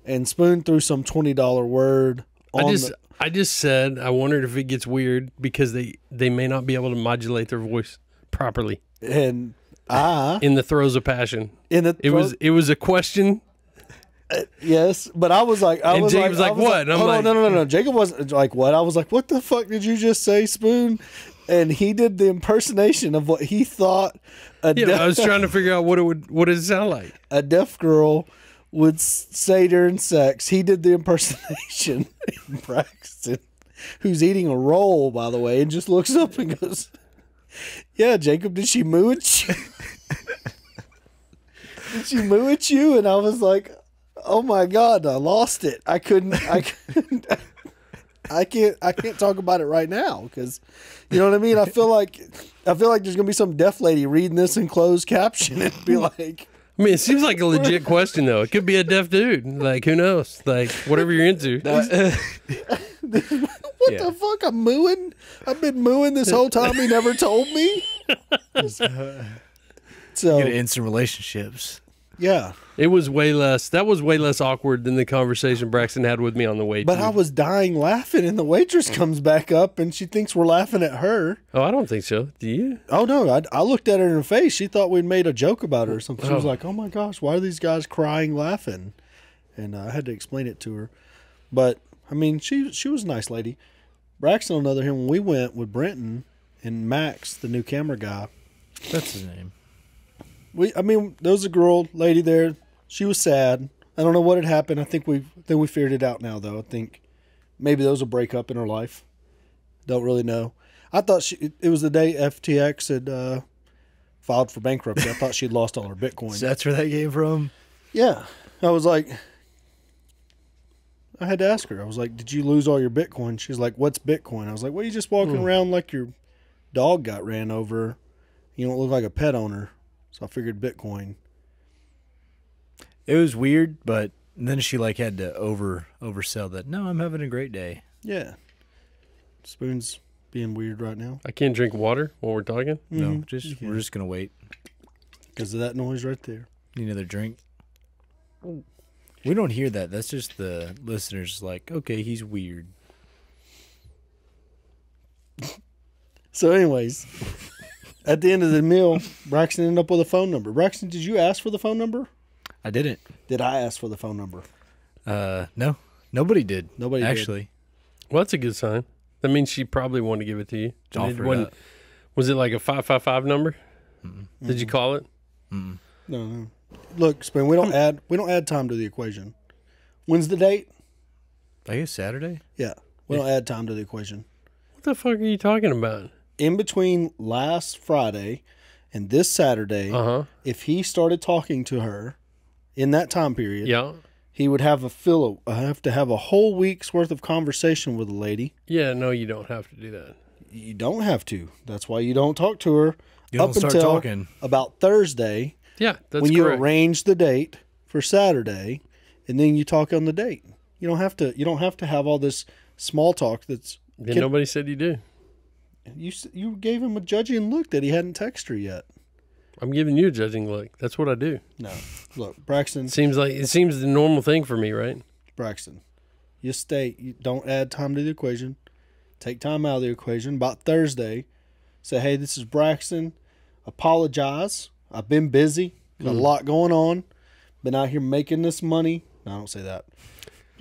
and Spoon threw some $20 word on I just said I wondered if it gets weird because they may not be able to modulate their voice properly and in the throes of passion. it was a question. Yes, but I was like, Jacob was like, what? And I'm hold like, on, no. Jacob wasn't like, what? I was like, what the fuck did you just say, Spoon? And he did the impersonation of what he thought I was trying to figure out what did it sound like. a deaf girl would say during sex. He did the impersonation. And Braxton, who's eating a roll, by the way, and just looks up and goes, yeah, Jacob, did she moo at you? Did she moo at you? And I was like, oh my God, I lost it. I can't talk about it right now because, you know what I mean? I feel like there's gonna be some deaf lady reading this in closed caption and be like, I mean, it seems like a legit question though. It could be a deaf dude. Like, who knows? Like, whatever you're into. what the fuck? I'm mooing. I've been mooing this whole time. He never told me. So get instant relationships. yeah, That was way less awkward than the conversation Braxton had with me on the way. but I was dying laughing, and the waitress comes back up, and she thinks we're laughing at her. Oh, I don't think so. Do you? Oh no, I looked at her in her face. She thought we'd made a joke about her or something. She was like, "Oh my gosh, why are these guys crying, laughing?" And I had to explain it to her. But I mean, she was a nice lady. Braxton, on the other hand, when we went with Brenton and Max, the new camera guy, That's his name. there was a lady there. She was sad. I don't know what had happened. I think we figured it out now, though. I think maybe there was a breakup in her life. Don't really know. I thought it was the day FTX had filed for bankruptcy. I thought she'd lost all her Bitcoin. So that's where that came from. Yeah. I was like, I had to ask her. I was like, did you lose all your Bitcoin? She's like, what's Bitcoin? I was like, well, you just walking around like your dog got ran over. You don't look like a pet owner. So I figured Bitcoin. It was weird, but then she had to oversell that. No, I'm having a great day. Yeah. Spoon's being weird right now I can't drink water while we're talking. No, we're just gonna wait. because of that noise right there. Need another drink. We don't hear that. That's just the listeners. Like, okay, he's weird. So anyways, at the end of the meal, Braxton ended up with a phone number. Braxton, did you ask for the phone number? I didn't. Did I ask for the phone number? No, nobody did. Nobody did. actually. Well, that's a good sign. That means she probably wanted to give it to you. Offered up. Was it like a 555 number? Did you call it? No. Look, Spoon, we don't add time to the equation. When's the date? I guess Saturday. Yeah. We don't add time to the equation. What the fuck are you talking about? In between last Friday and this Saturday, if he started talking to her in that time period, Yeah. he would have to have a whole week's worth of conversation with a lady. Yeah, no, you don't have to do that. You don't have to. That's why you don't talk to her You don't start talking about Thursday Yeah, that's when you correct. arrange the date for Saturday, and then you talk on the date. You don't have to have all this small talk. Nobody said you do. You gave him a judging look that he hadn't texted her yet. I'm giving you a judging look. That's what I do. No, look, Braxton. It seems the normal thing for me, right? Braxton, you don't add time to the equation. Take time out of the equation. About Thursday, say, hey, this is Braxton. Apologize. I've been busy. Got a lot going on. Been out here making this money. No, I don't say that.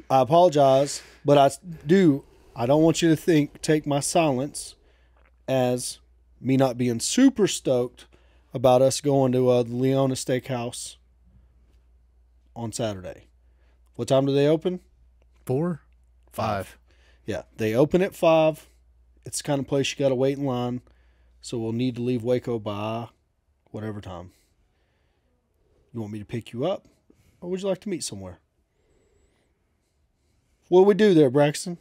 I apologize, but I don't want you to take my silence as me not being super stoked about us going to the Leona Steakhouse on Saturday. What time do they open? 4? 5. Yeah, they open at 5. It's the kind of place you got to wait in line, so we'll need to leave Waco by whatever time. You want me to pick you up, or would you like to meet somewhere? What do we do there, Braxton?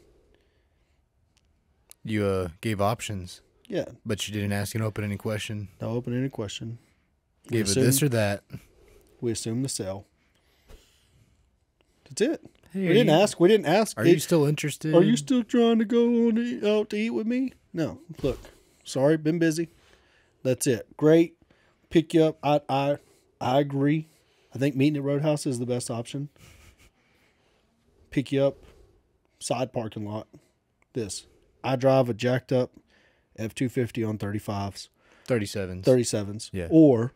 You gave options. Yeah. But you didn't ask an open-ended question. No open-ended question. Gave it this or that. We assume the sell. That's it. Hey, we didn't ask. Are you still interested? Are you still trying to go out to eat with me? No. Look, sorry, been busy. That's it. Great. Pick you up. I agree. I think meeting at Roadhouse is the best option. Pick you up. Side parking lot. I drive a jacked up F-250 on 35s. 37s. 37s. Yeah. Or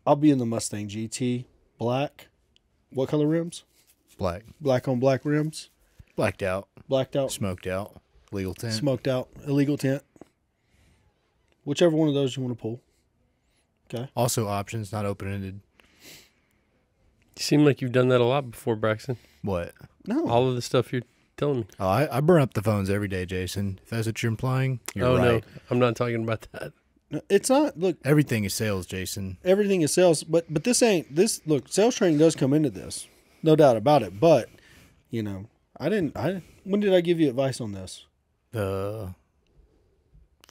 I'll be in the Mustang GT. Black. What color rims? Black. Black on black rims. Blacked out. Blacked out. Smoked out. Legal tint. Smoked out. Illegal tint. Whichever one of those you want to pull. Okay. Also options, not open-ended. You seem like you've done that a lot before, Braxton. What? No. All of the stuff you're telling me. Oh, I burn up the phones every day, Jason. If that's what you're implying, you're right. No, I'm not talking about that. No, it's not. Look, everything is sales, Jason. Everything is sales, but this ain't this. Look, sales training does come into this, no doubt about it. But when did I give you advice on this?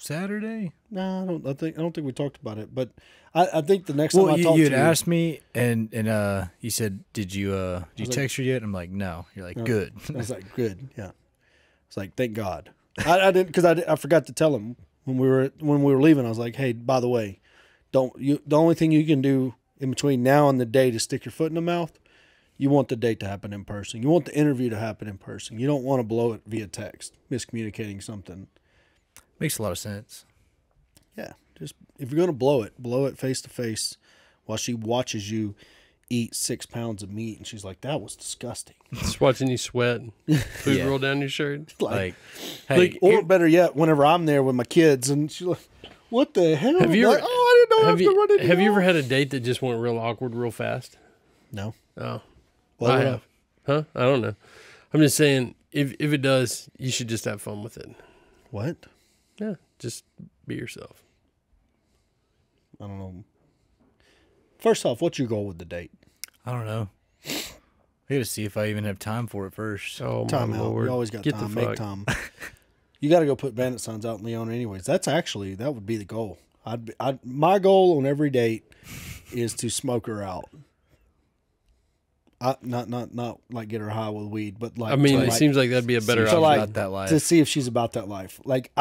Saturday? No, I don't think we talked about it. But I think the next time I talked to you, you'd asked me, and you said, "Did you text her yet?" I'm like, "No." You're like, "Good." I was like, "Good." Yeah. It's like, thank God. I didn't because I forgot to tell him when we were leaving. I was like, "Hey, by the way, the only thing you can do in between now and the date is stick your foot in the mouth. You want the date to happen in person. You want the interview to happen in person. You don't want to blow it via text, miscommunicating something." Makes a lot of sense. Yeah, just if you're gonna blow it face to face, while she watches you eat 6 pounds of meat, and she's like, "That was disgusting." Just watching you sweat, food roll down your shirt. Or better yet, whenever I'm there with my kids, and she's like, "What the hell?" Have you ever? I didn't know I have to run it. Have you ever had a date that just went real awkward, real fast? No. Oh, Well, I have. Huh? I don't know. I'm just saying, if it does, you should just have fun with it. What? Yeah, just be yourself. I don't know. First off, what's your goal with the date? I don't know. I got to see if I even have time for it first. Oh, time my out. Lord. You always got Get time. the Make fuck. time. You got to go put bandit signs out in Leona anyways. That would be the goal. My goal on every date is to smoke her out. Not like get her high with weed, but like. I mean, it like, seems like that'd be a better so option. like, about that life. to see if she's about that life. Like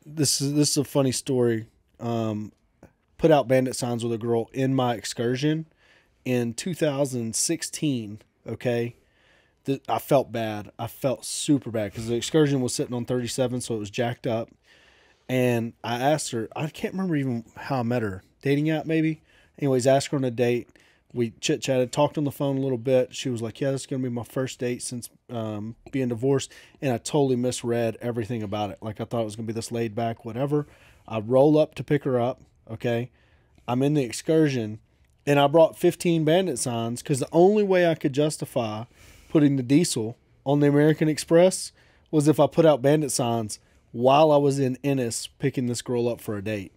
this is a funny story. Put out bandit signs with a girl in my excursion in 2016. Okay. I felt bad. I felt super bad because the excursion was sitting on 37, so it was jacked up. And I asked her, I can't remember even how I met her. Dating app, maybe? Anyways, asked her on a date. We chit-chatted, talked on the phone a little bit. She was like, yeah, this is going to be my first date since being divorced. And I totally misread everything about it. Like, I thought it was going to be this laid back, whatever. I roll up to pick her up, okay? I'm in the excursion, and I brought 15 bandit signs because the only way I could justify putting the diesel on the American Express was if I put out bandit signs while I was in Ennis picking this girl up for a date.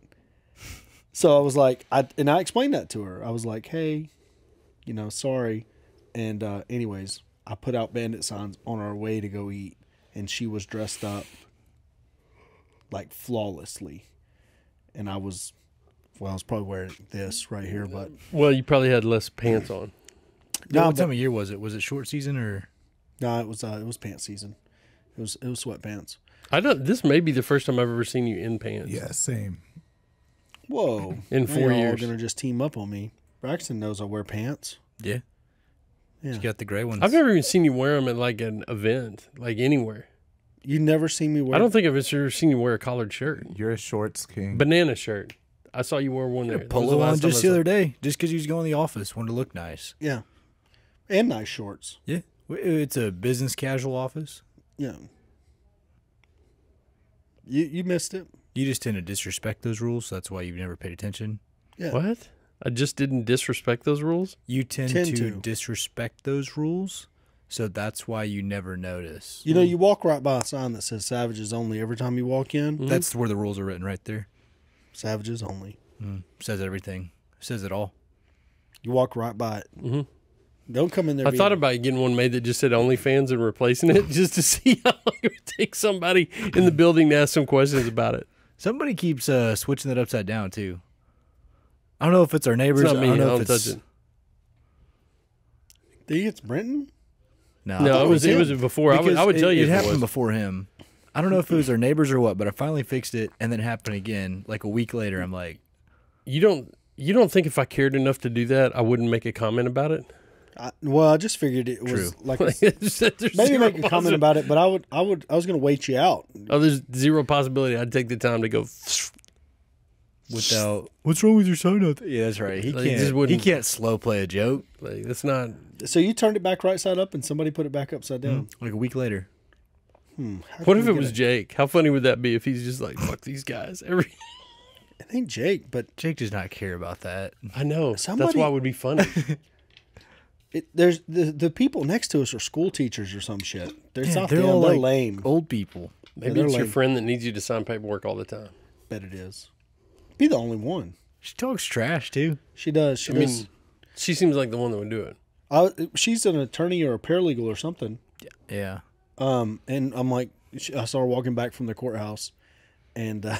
So I was like, I explained that to her. I was like, hey, sorry. And anyways, I put out bandit signs on our way to go eat, and she was dressed up like flawlessly. And I was Well, I was probably wearing this right here, but Well, you probably had less pants on. No, what time of year was it? Was it short season or? no, it was pants season. It was sweatpants. I don't. This may be the first time I've ever seen you in pants. Yeah, same. Whoa! In Now 4 y'all years. are gonna just team up on me. Braxton knows I wear pants. Yeah. Yeah. You got the gray ones. I've never even seen you wear them at like an event, like anywhere. You never seen me wear. I don't think I've ever seen you wear a collared shirt, You're a shorts king. banana shirt. I saw you wear one there. That was polo on last time just I the saw- other day, just because he was going to the office, wanted to look nice. Yeah, and nice shorts. Yeah. It's a business casual office. Yeah. You missed it. You just tend to disrespect those rules, so that's why you've never paid attention. Yeah. What? I just didn't disrespect those rules. You tend Tend to to. disrespect those rules, so that's why you never notice. You know, you walk right by a sign that says "Savages Only" every time you walk in. That's where the rules are written right there. Savages Only. Says everything. Says it all. You walk right by it. Mhm. Don't come in there. I thought about getting one made that just said OnlyFans and replacing it just to see how long it would take somebody in the building to ask some questions about it. Somebody keeps switching it upside down too. I don't know if it's our neighbors. It's not me. I I don't know don't if it's touch it. Think it's Brenton? No, No, it was him. before. I because would tell you it if it happened was. before him. I don't know if it was our neighbors or what, but I finally fixed it, and then it happened again. Like a week later, I'm like, You don't think if I cared enough to do that, I wouldn't make a comment about it? Well, I just figured it was True. like There's maybe zero make a comment about it, but I was going to wait you out. Oh, there's zero possibility I'd take the time to go. without what's wrong with your sign out there? Yeah, that's right. He Like, he just can't. He wouldn't- can't slow play a joke. Like that's not. So you turned it back right side up, and somebody put it back upside down. Like a week later. How What can if we it get was Jake? How funny would that be if he's just like, "Fuck these guys"? It ain't Jake, but Jake does not care about that. I know. That's Somebody- why it would be funny. there's the people next to us are school teachers or some shit. It's Yeah, not they're them. all They're like lame. old people. Maybe they're it's your lame. friend that needs you to sign paperwork all the time. Bet it is. Be the only one. She talks trash too. She does. She I does. mean, she seems like the one that would do it. She's an attorney or a paralegal or something. Yeah. And I'm like, I saw her walking back from the courthouse, and I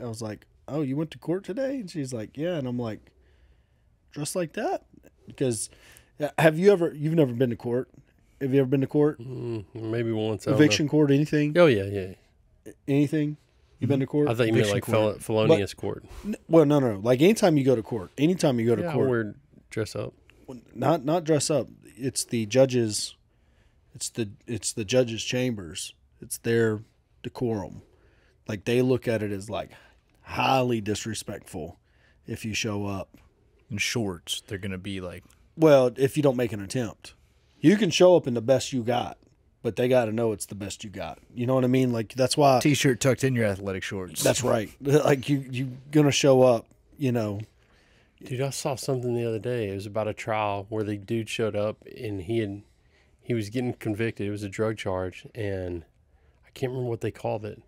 was like, "Oh, you went to court today?" And she's like, "Yeah." And I'm like, "Dressed like that?" Because you've never been to court? Have you ever been to court? Maybe once. I don't know. Eviction court? Anything? Oh yeah. Anything? You been to court? I thought you meant Eviction like court. felonious court. Well, no. Like anytime you go to court, anytime you go to Yeah, I court, wear dress up. not dress up. It's the judges. It's the judges' chambers. It's their decorum. Like they look at it as like highly disrespectful if you show up. In shorts, they're gonna be like, Well, if you don't make an attempt, you can show up in the best you got, but they got to know it's the best you got. You know what I mean? Like that's why. t-shirt tucked in your athletic shorts. That's right. Like you gonna show up. You know. Dude, I saw something the other day. It was about a trial where the dude showed up and he was getting convicted. It was a drug charge, and I can't remember what they called it.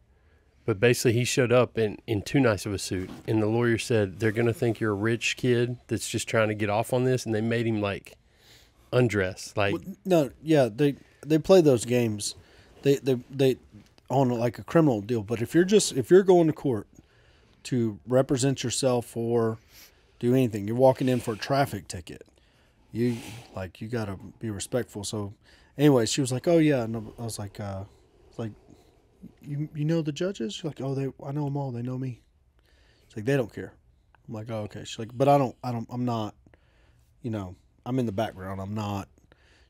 But basically, he showed up in too nice of a suit, and the lawyer said they're gonna think you're a rich kid that's just trying to get off on this, and they made him like undress, like No, yeah, they play those games. They on like a criminal deal. But if you're going to court to represent yourself or do anything, you're walking in for a traffic ticket. You got to be respectful. So, anyway, she was like, "Oh yeah," and I was like, "You know the judges?" She's like, "Oh, I know them all. They know me." It's like they don't care. I'm like, "Oh, okay." She's like, "But I'm not. You know, I'm in the background. I'm not."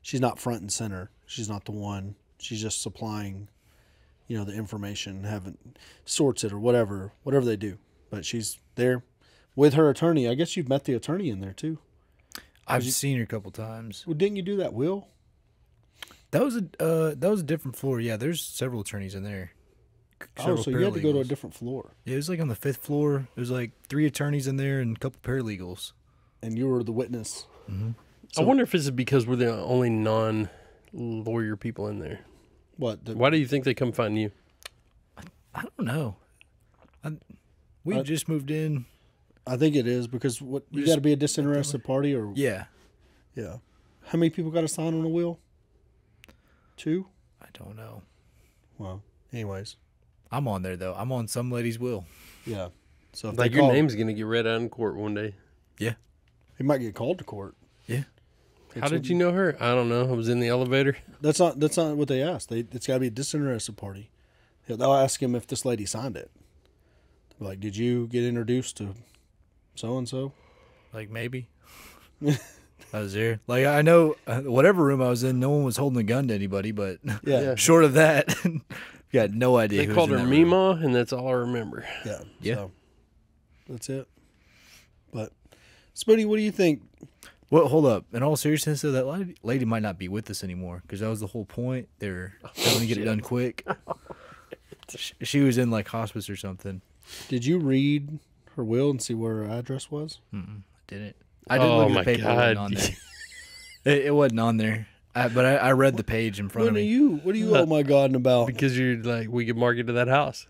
She's not front and center. She's not the one. She's just supplying, the information, sorts it or whatever they do. But she's there with her attorney. I guess you've met the attorney in there too. I've seen her a couple times. Well, didn't you do that, Will? That was a different floor. Yeah, there's several attorneys in there. Oh, so you had to go to a paralegals. different floor, Yeah, it was like on the 5th floor. There's like 3 attorneys in there and a couple paralegals. and you were the witness. I wonder if it's because we're the only non-lawyer people in there. What? Why do you think they come find you? I don't know. We just moved in. I think it is because you got to be a disinterested party, or Yeah. yeah. How many people got to sign on a will? 2. I don't know. Well, anyways, I'm on there though. I'm on some lady's will. yeah. So if Like they your call, name's gonna get read out in court one day. he might get called to court. How did you know her? I don't know. I was in the elevator. That's not what they asked. It's got to be a disinterested party. They'll ask him if this lady signed it. Like, did you get introduced to so and so? Like maybe. I was there. Like I know whatever room I was in, no one was holding a gun to anybody. But Yeah, short of that, got no idea. They who was called in her that room. Mima, and that's all I remember. yeah. So, that's it. But Spoonie, what do you think? Well, hold up. In all seriousness, though, that lady might not be with us anymore because that was the whole point. They're going to get it done quick. She was in like hospice or something. Did you read her will and see where her address was? I didn't. I didn't look at the paper. It wasn't on there. It wasn't on there. But I read the page in front of me. What are you oh my God about? Because you're like, we could market to that house.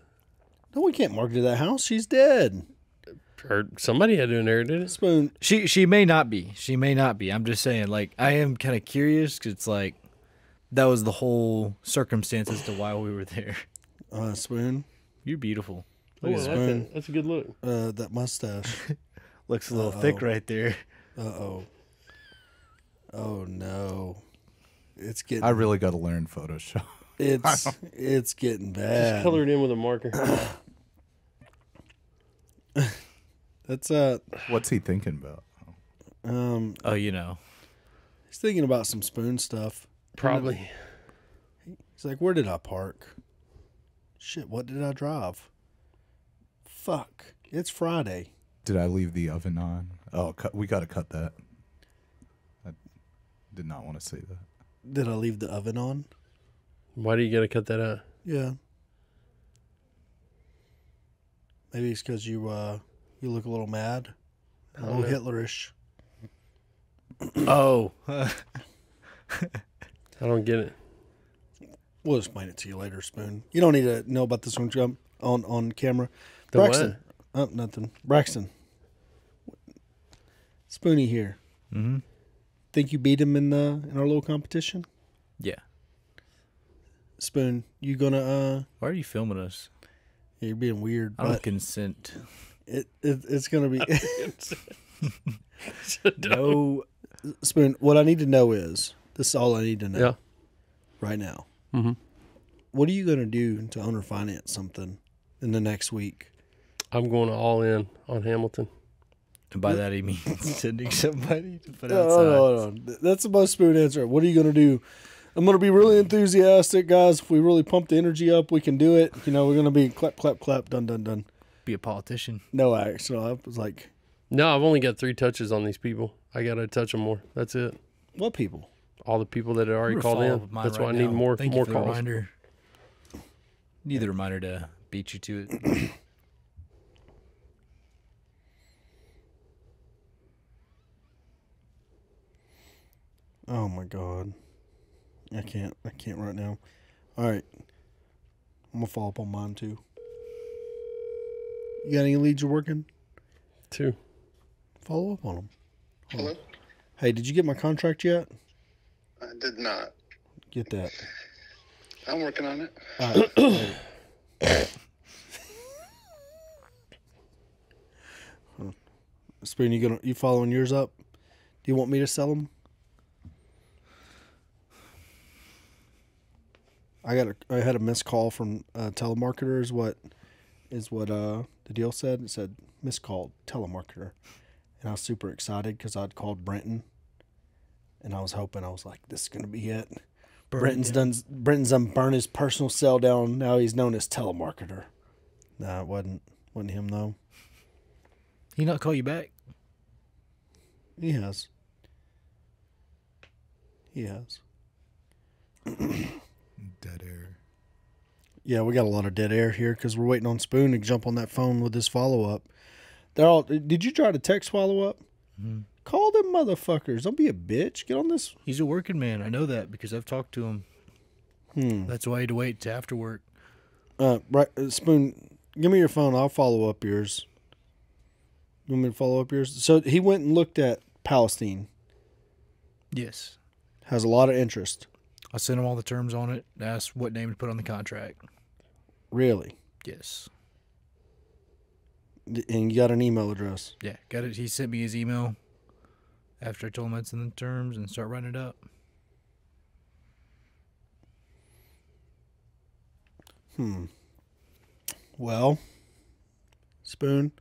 No, we can't market to that house. She's dead. Or somebody had to inherit it. Spoon. She may not be. She may not be. I'm just saying, like, I am kind of curious because it's like that was the whole circumstance as to why we were there. Spoon. You're beautiful. Oh, I like that. That's a good look. That mustache. Looks a little thick right there. Oh no. It's getting. I really got to learn Photoshop. It's getting bad. Just color it in with a marker. That's What's he thinking about? Oh, you know. he's thinking about some Spoon stuff. Probably. He's like, where did I park? Shit, what did I drive? Fuck. It's Friday. Did I leave the oven on? Oh, we got to cut that. I did not want to say that. Did I leave the oven on? Why do you gotta cut that out? Yeah. Maybe it's because you look a little mad. A little Hitlerish. Oh. I don't get it. We'll explain it to you later, Spoon. You don't need to know about this one on camera. The Braxton. Oh, nothing. Braxton. Spoonie here. Mm-hmm. Think you beat him in our little competition? Yeah. Spoon, you gonna Why are you filming us? yeah, you're being weird, I don't but consent. it's gonna be No. Spoon, what I need to know is this is all I need to know. Yeah. Right now. Mm-hmm. What are you gonna do to owner finance something in the next week? I'm going all in on Hamilton. And by that he means sending somebody to put outside. No. That's the most Spoon answer. What are you gonna do? I'm going to be really enthusiastic, guys. If we really pump the energy up, we can do it. You know, we're going to be clap, clap, clap, done, done, done. Be a politician. No, actually, I was like, No, I've only got 3 touches on these people. I got to touch them more. That's it. what people? All the people that had already I'm gonna called follow in. up with mine That's right why I need now. more Thank you more for the calls. reminder. Need the reminder to beat you to it. Oh, my God. I can't right now. All right. I'm going to follow up on mine, too. You got any leads you're working? 2. Follow up on them. Hello? Hey, did you get my contract yet? I did not. Get that. I'm working on it. All right. Spoon, you following yours up? Do you want me to sell them? I had a missed call from a telemarketer is what the deal said. It said missed call telemarketer, and I was super excited because I'd called Brenton, and I was like, this is gonna be it. Brenton's done burned his personal cell down. Now he's known as telemarketer. Nah, it wasn't him though. He not call you back? He has. Dead air. Yeah, we got a lot of dead air here because we're waiting on Spoon to jump on that phone with this follow-up. They're all. Did you try to text follow-up? Mm-hmm. Call them motherfuckers. Don't be a bitch. Get on this. He's a working man. I know that because I've talked to him. That's why I had to wait to after work. Right, Spoon, give me your phone. I'll follow up yours. You want me to follow up yours? So he went and looked at Palestine. Yes. Has a lot of interest. I sent him all the terms on it. Asked what name to put on the contract. Really? Yes. And you got an email address. Yeah, got it. He sent me his email after I told him it's in the terms and start writing it up. Well, Spoon.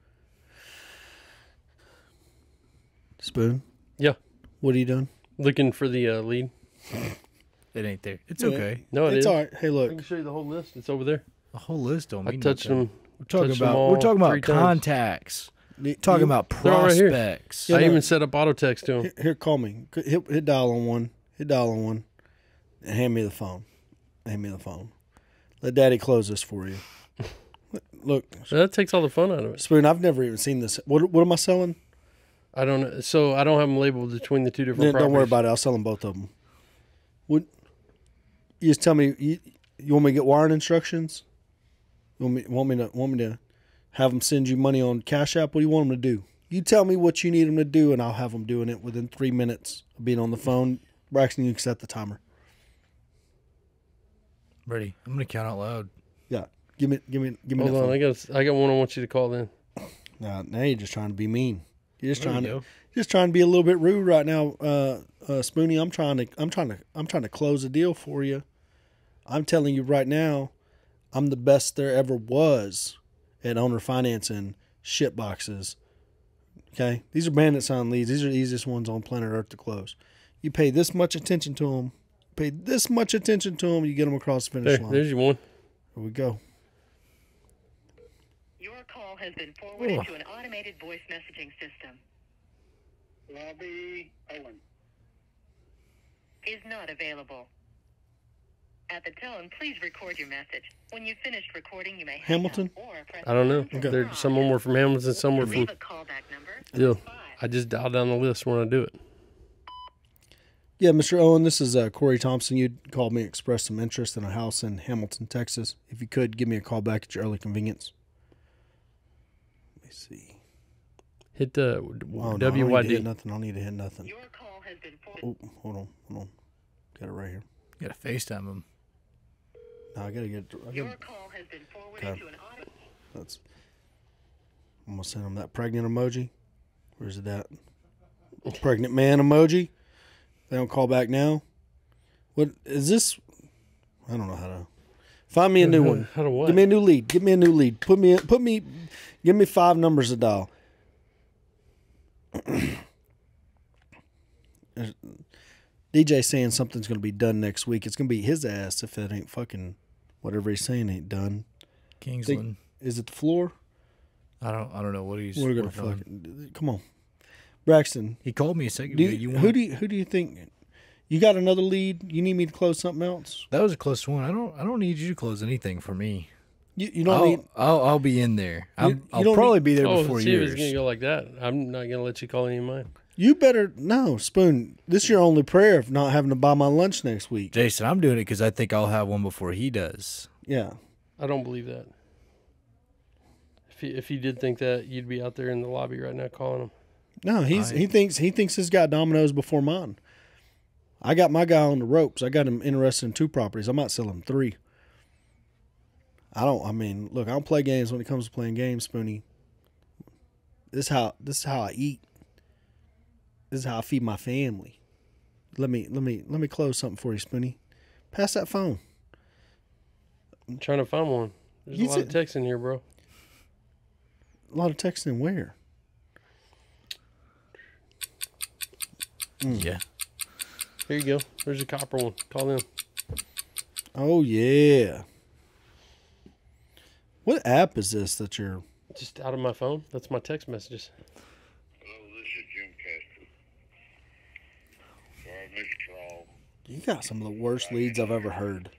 Yeah. What are you doing? Looking for the lead. It ain't there. It's okay. No, It's all right. Hey, I look. can show you the whole list. It's over there. The whole list don't I mean touched nothing. them. We're talking touched them about all 3 times. contacts. Talking about They're all right here. prospects. Yeah, I no. even set up auto text to him. Here, call me. Hit dial on one. Hit dial on one. And hand me the phone. Let Daddy close this for you. Look, That takes all the fun out of it. Spoon, I've never even seen this. What am I selling? I don't know. So I don't have them labeled between the 2 different properties. Don't worry about it. I'll sell them both of them. What? You just tell me. You want me to get wiring instructions? You want me to have them send you money on Cash App? What do you want them to do? You tell me what you need them to do, and I'll have them doing it within 3 minutes of being on the phone. Braxton, you can set the timer. Ready? I'm gonna count out loud. Yeah. Give me. Hold that on. phone. I got one I want you to call then. Now you're just trying to be mean. You're just There trying you to be a little bit rude right now, Spoonie. I'm trying to close a deal for you. I'm telling you right now, I'm the best there ever was at owner financing shit boxes. Okay, these are bandit sign leads. These are the easiest ones on planet Earth to close. You pay this much attention to them. You get them across the finish line. There's your one. Here we go. Your call has been forwarded to an automated voice messaging system. Lobby Owen. Is not available. At the tone, please record your message. When you've finished recording, you may hang Hamilton? up or press I don't know. pound to stop. Some were from Hamilton, some were Leave from. a callback number. Still, I just dial down the list when I do it. Yeah, Mr. Owen, this is Corey Thompson. You called me, expressed some interest in a house in Hamilton, Texas. If you could, give me a call back at your early convenience. Let me see. Hit the Oh, no, I don't need to WYD. hit nothing. I don't need to hit nothing. Your call has been forwarded. Oh, hold on. Got it right here. You gotta FaceTime him. No, I gotta get. Your call has been forwarded Okay. to an auto. I'm gonna send him that pregnant emoji. Where's it at? Pregnant man emoji. They don't call back now. What is this? I don't know how to. Find me a new one. How to what? Give me a new lead. Give me 5 numbers to dial. DJ saying something's gonna be done next week. It's gonna be his ass if it ain't fucking whatever he's saying ain't done. Kingsland. Is it the floor? I don't know what he's. We're gonna working on. fucking come on, Braxton. He called me a second Do ago. you, You who want? do you think? You got another lead? You need me to close something else? That was a close one. I don't need you to close anything for me. You don't need. I'll be in there. You I'll don't probably be there Oh, before see if it's yours. gonna go like that. I'm not gonna let you call any of mine. You better no, Spoon. This is your only prayer of not having to buy my lunch next week. Jason, I'm doing it because I think I'll have one before he does. Yeah. I don't believe that. If he did think that, you'd be out there in the lobby right now calling him. No, he thinks he's got dominoes before mine. I got my guy on the ropes. I got him interested in 2 properties. I might sell him 3. I mean, look, I don't play games when it comes to playing games, Spoonie. This is how I eat. This is how I feed my family. Let me close something for you, Spoonie. Pass that phone. I'm trying to find one. There's a lot of text in here, bro. A lot of texting where? Yeah. Here you go. There's a copper one. Call them. Oh yeah. What app is this that you're? Just out of my phone. That's my text messages. Hello, this is Jim Casper. Sorry, Mr. Crawl. You got some of the worst leads I've ever heard.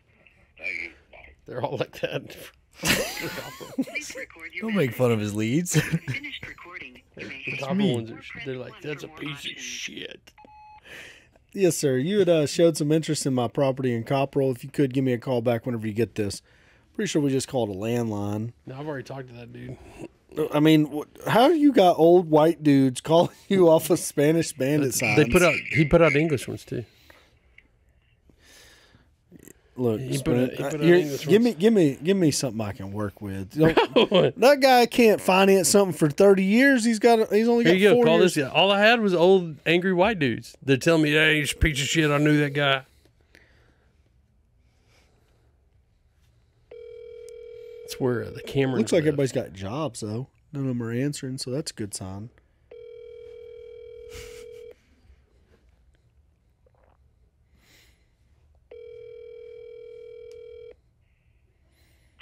Thank you. Bye. They're all like that. Please record your Don't make fun of his leads. finished recording. You may The hang copper up ones or are. press They're like, 1 that's a for more piece of options. shit. Yes, sir. You had showed some interest in my property in Copperell. If you could give me a call back whenever you get this. Pretty sure we just called a landline. No, I've already talked to that dude. I mean, how you got old white dudes calling you off of Spanish bandit signs? He put out English ones too. Look, He put Sprint, a- he put a you're- English give me something I can work with. That guy can't finance something for 30 years. He's only Here got you go. 4 Call years. this guy. All I had was old angry white dudes. They're telling me, "Hey, he's a piece of shit. I knew that guy." It's where the camera Looks like everybody's got jobs though. None of them are answering, so that's a good sign.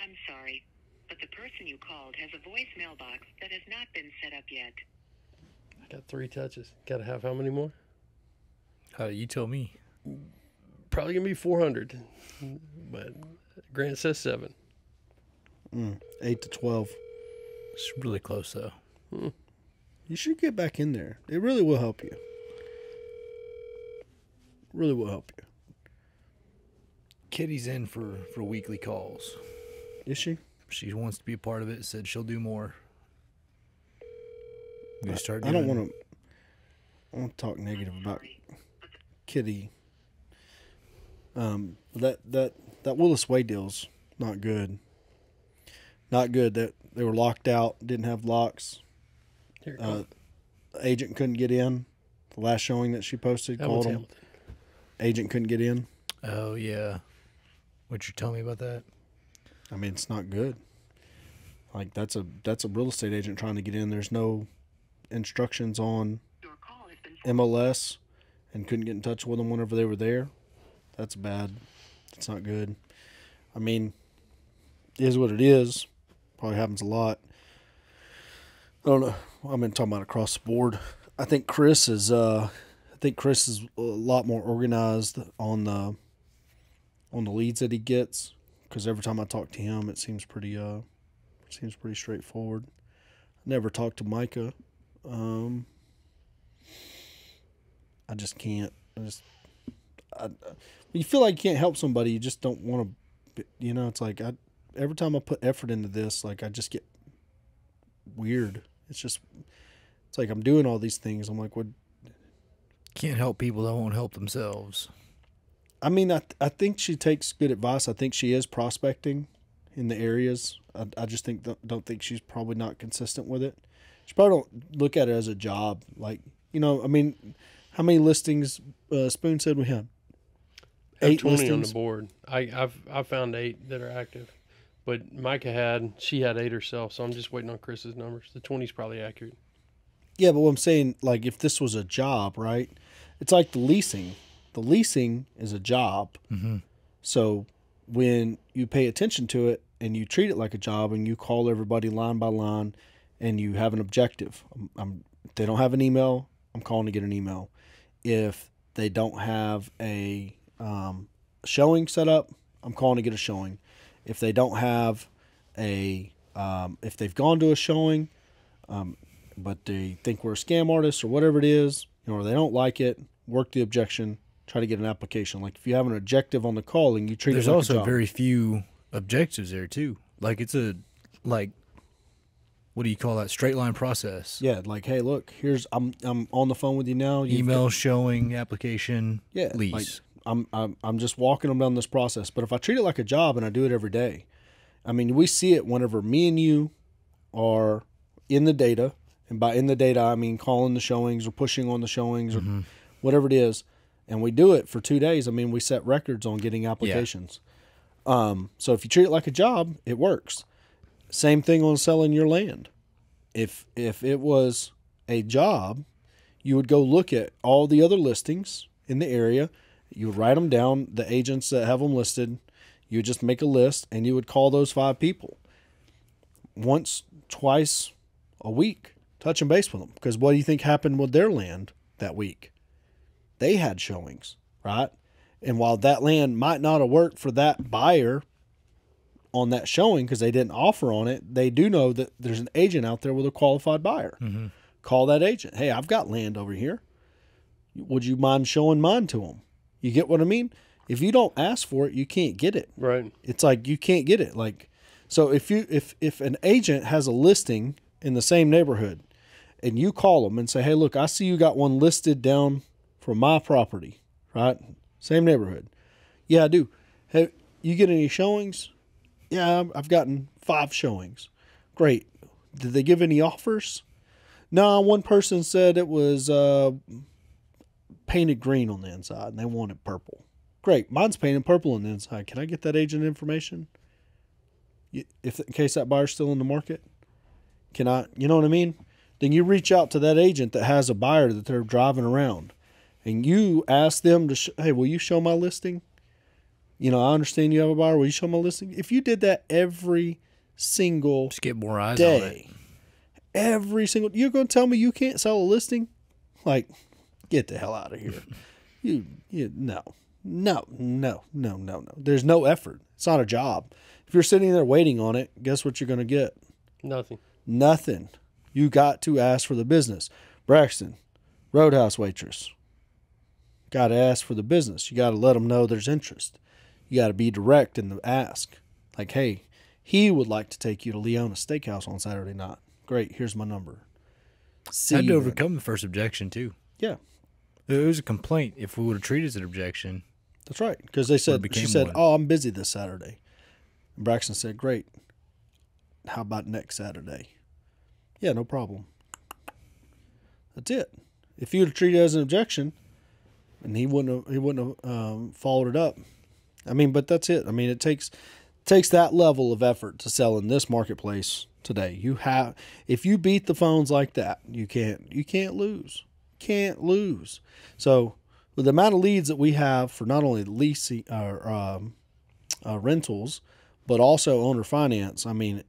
I'm sorry, but the person you called has a voice mailbox that has not been set up yet. I got 3 touches. Got to have how many more? You tell me. Probably gonna be 400, but Grant says 7. 8 to 12. It's really close though. You should get back in there. It really will help you. Really will help you. Kitty's in for weekly calls. Is she? She wants to be a part of it. Said she'll do more. We start. I don't want to. I want to talk negative about Kitty. That Willis Way deal's not good. Not good. That they were locked out. Didn't have locks. The agent couldn't get in. The last showing that she posted called him. Agent couldn't get in. Oh yeah. What you tell me about that? I mean, it's not good. Like that's a real estate agent trying to get in. There's no instructions on MLS, and couldn't get in touch with them whenever they were there. That's bad. It's not good. I mean, it is what it is. Probably happens a lot. I don't know. I've been talking about across the board. I think Chris is a lot more organized on the leads that he gets, because every time I talk to him, it seems pretty straightforward. Never talked to Micah. I just can't. You feel like you can't help somebody, you just don't want to. It's like every time I put effort into this, like I just get weird. It's like I'm doing all these things. I'm like, what? Can't help people that won't help themselves. I mean, I think she takes good advice. I think she is prospecting in the areas. I just don't think she's probably not consistent with it. She probably don't look at it as a job. Like, I mean, how many listings Spoon said we had? 8 20 listings on the board. I've found 8 that are active, but Micah she had 8 herself. So I'm just waiting on Chris's numbers. The 20's probably accurate. Yeah, but what I'm saying, like, if this was a job, right? It's like the leasing. The leasing is a job. Mm-hmm. So when you pay attention to it and you treat it like a job and you call everybody line by line and you have an objective, if they don't have an email, I'm calling to get an email. If they don't have a showing set up, I'm calling to get a showing. If they don't have if they've gone to a showing, but they think we're a scam artist or whatever it is, or they don't like it, work the objection, try to get an application. Like if you have an objective on the call and you treat there's it like also a job. very few objectives there too. Like it's what do you call that? Straight line process. Yeah, like, hey, look, I'm on the phone with you now. Email, showing, application, lease. Like, I'm just walking them down this process. But if I treat it like a job and I do it every day, I mean, we see it whenever me and you are in the data, and by in the data I mean calling the showings or pushing on the showings or whatever it is, and we do it for 2 days. I mean, we set records on getting applications. Yeah. So if you treat it like a job, it works. Same thing on selling your land. If it was a job, you would go look at all the other listings in the area. You would write them down, the agents that have them listed. You would just make a list, and you would call those 5 people once, twice a week, touching base with them. Because what do you think happened with their land that week? They had showings, right? And while that land might not have worked for that buyer on that showing because they didn't offer on it, they do know that there's an agent out there with a qualified buyer. Mm-hmm. Call that agent. Hey, I've got land over here. Would you mind showing mine to them? You get what I mean? If you don't ask for it, you can't get it. Right. It's like you can't get it. Like, so if an agent has a listing in the same neighborhood and you call them and say, hey, look, I see you got one listed down for my property, right? Same neighborhood. Yeah, I do. Hey, You get any showings? Yeah, I've gotten 5 showings. Great. Did they give any offers? No, one person said it was painted green on the inside and they wanted purple. Great. Mine's painted purple on the inside. Can I get that agent information? In case that buyer's still in the market? Can I, you know what I mean? Then you reach out to that agent that has a buyer that they're driving around and you ask them to, hey, will you show my listing? You know, I understand you have a buyer. Will you show my listing? If you did that every single Just get more eyes day, on it. every single, you're going to tell me you can't sell a listing? Like, get the hell out of here. No. There's no effort. It's not a job. If you're sitting there waiting on it, guess what you're going to get? Nothing. You got to ask for the business. Braxton, Roadhouse waitress. Got to ask for the business. You got to let them know there's interest. You got to be direct in the ask. Like, hey, he would like to take you to Leona Steakhouse on Saturday night. Great, here's my number. Had to overcome the first objection, too. Yeah. It was a complaint. If we would have treated it as an objection. That's right. Because she said, oh, I'm busy this Saturday. And Braxton said, great. How about next Saturday? Yeah, no problem. That's it. If you would have treated it as an objection, and he wouldn't have followed it up. I mean, but that's it. I mean, it takes that level of effort to sell in this marketplace today. If you beat the phones like that, you can't lose. Can't lose. So with the amount of leads that we have for not only leasing rentals, but also owner finance, I mean,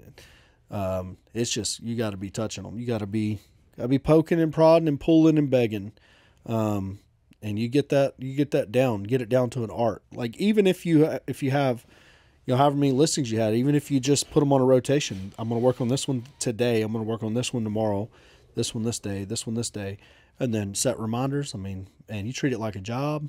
it's just, you got to be touching them. You got to be poking and prodding and pulling and begging. And you get that down, get it down to an art. Like, even if you have, you know, however many listings you had, even if you just put them on a rotation, I'm going to work on this one today. I'm going to work on this one tomorrow, this one this day, this one this day, and then set reminders. I mean, and you treat it like a job,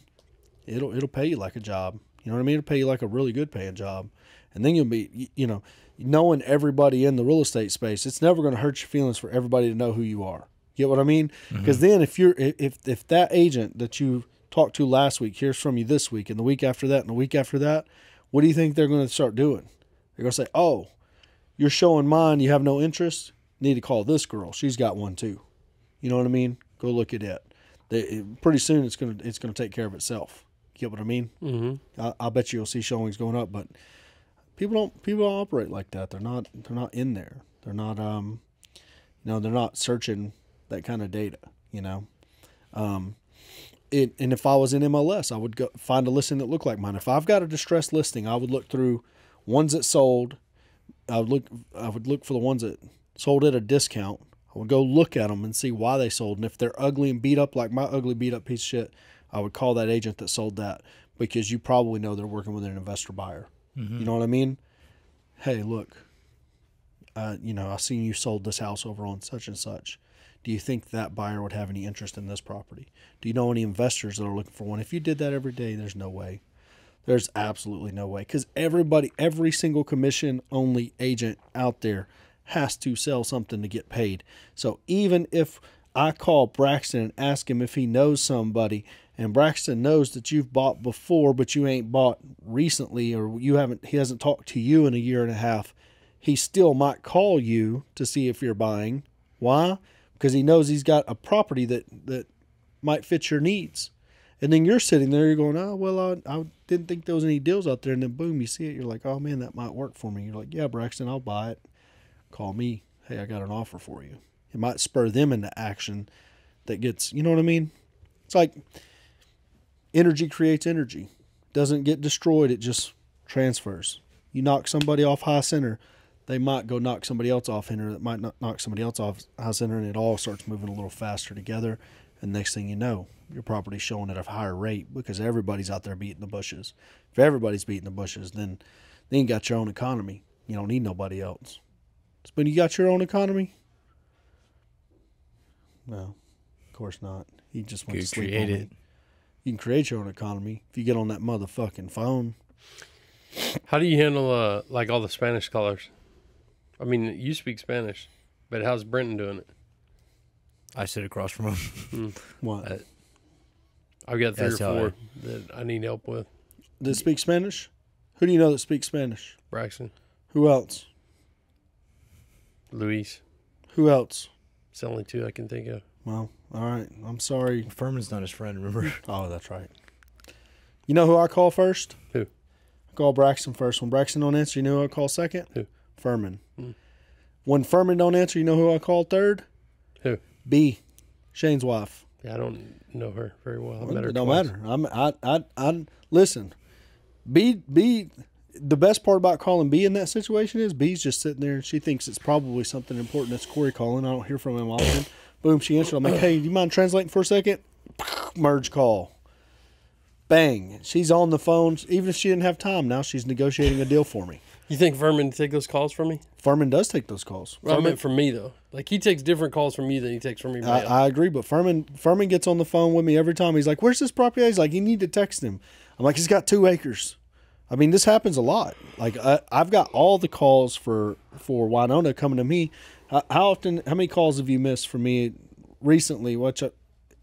it'll pay you like a job. You know what I mean? It'll pay you like a really good paying job. And then you'll be, you know, knowing everybody in the real estate space, it's never going to hurt your feelings for everybody to know who you are. Get what I mean? Because then if that agent that you talked to last week hears from you this week and the week after that and the week after that, what do you think they're going to start doing? They're going to say, oh, you're showing mine, you have no interest? Need to call this girl. She's got one too. You know what I mean? Go look at it. Pretty soon it's going to take care of itself. Get what I mean? Mm-hmm. I bet you'll see showings going up, but people don't operate like that. They're not in there. They're not they're not searching that kind of data, you know. And if I was in MLS, I would go find a listing that looked like mine. If I've got a distressed listing, I would look through ones that sold. I would look for the ones that sold at a discount. I would go look at them and see why they sold. And if they're ugly and beat up like my ugly beat up piece of shit, I would call that agent that sold that, because you probably know they're working with an investor buyer. Mm-hmm. You know what I mean? Hey, look, I seen you sold this house over on such and such. Do you think that buyer would have any interest in this property? Do you know any investors that are looking for one? If you did that every day, there's no way. There's absolutely no way. Because every single commission-only agent out there has to sell something to get paid. So even if I call Braxton and ask him if he knows somebody, and Braxton knows that you've bought before, but you ain't bought recently, or he hasn't talked to you in a year and a half, he still might call you to see if you're buying. Why? Because he knows he's got a property that might fit your needs. And then you're sitting there, you're going, oh, well, I didn't think there was any deals out there. And then boom, you see it. You're like, oh, man, that might work for me. You're like, yeah, Braxton, I'll buy it. Call me. Hey, I got an offer for you. It might spur them into action that gets, you know what I mean? It's like energy creates energy. It doesn't get destroyed. It just transfers. You knock somebody off high center, they might go knock somebody else off center that might not knock somebody else off high center, and it all starts moving a little faster together. And next thing you know, your property's showing at a higher rate because everybody's out there beating the bushes. If everybody's beating the bushes, then you got your own economy. You don't need nobody else. So when you got your own economy, no, of course not. You just want to sleep on it. You can create your own economy if you get on that motherfucking phone. How do you handle like all the Spanish callers? I mean, you speak Spanish, but how's Brenton doing it? I sit across from him. What? I've got 3 or 4 that I need help with. Does speak Spanish? Who do you know that speaks Spanish? Braxton. Who else? Luis. Who else? It's the only two I can think of. Well, all right. I'm sorry. Furman's not his friend, remember? Oh, that's right. You know who I call first? Who? I call Braxton first. When Braxton don't answer, you know who I call second? Who? Furman. When Furman don't answer, you know who I call third? Who? B. Shane's wife. Yeah, I don't know her very well. I met her It don't twice. matter. I listen. B. The best part about calling B in that situation is B's just sitting there and she thinks it's probably something important. It's Corey calling. I don't hear from him often. Boom, she answered. I'm like, hey, do you mind translating for a second? Merge call. Bang. She's on the phone. Even if she didn't have time, now she's negotiating a deal for me. You think Furman take those calls from me? Furman does take those calls. Well, I meant from me, though. Like, he takes different calls from you than he takes from me. I agree, but Furman gets on the phone with me every time. He's like, where's this property? He's like, you need to text him. I'm like, he's got 2 acres. I mean, this happens a lot. Like, I've got all the calls for Winona coming to me. How many calls have you missed from me recently?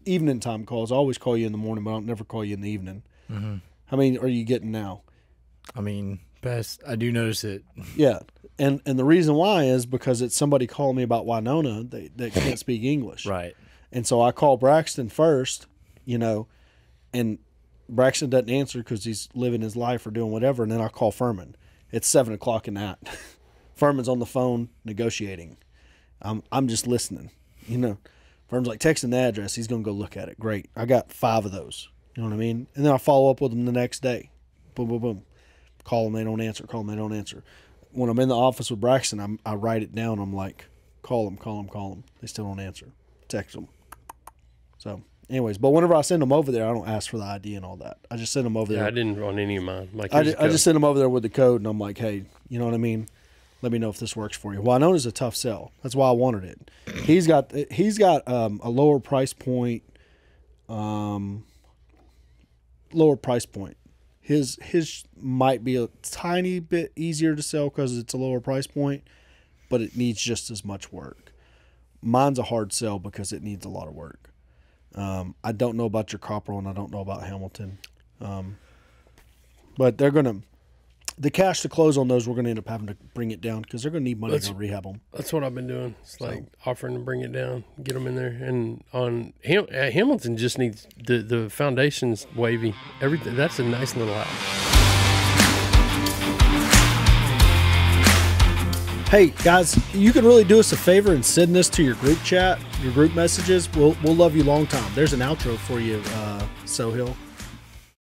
Evening time calls. I always call you in the morning, but I don't never call you in the evening. Mm-hmm. How many are you getting now? I mean, best. I do notice it. Yeah. And the reason why is because it's somebody calling me about Winona that can't speak English. Right. And so I call Braxton first, and Braxton doesn't answer because he's living his life or doing whatever. And then I call Furman. It's 7 o'clock at night. Furman's on the phone negotiating. I'm just listening. Furman's like, texting the address. He's going to go look at it. Great. I got 5 of those. You know what I mean? And then I follow up with them the next day. Boom, boom, boom. Call them, they don't answer. Call them, they don't answer. When I'm in the office with Braxton, I write it down. I'm like, call them. They still don't answer. Text them. So, anyways, but whenever I send them over there, I don't ask for the ID and all that. I just send them over there. I didn't run any of mine. Like, I just send them over there with the code, and I'm like, hey, you know what I mean? Let me know if this works for you. Well, I know it's a tough sell. That's why I wanted it. He's got a lower price point. His might be a tiny bit easier to sell because it's a lower price point, but it needs just as much work. Mine's a hard sell because it needs a lot of work. I don't know about your Copperell and I don't know about Hamilton. But the cash to close on those, we're going to end up having to bring it down because they're going to need money to rehab them. That's what I've been doing. It's like offering to bring it down, get them in there. And on Hamilton just needs the foundation's wavy. Everything. That's a nice little house. Hey guys, you can really do us a favor and send this to your group chat, your group messages. We'll love you long time. There's an outro for you, Sohill.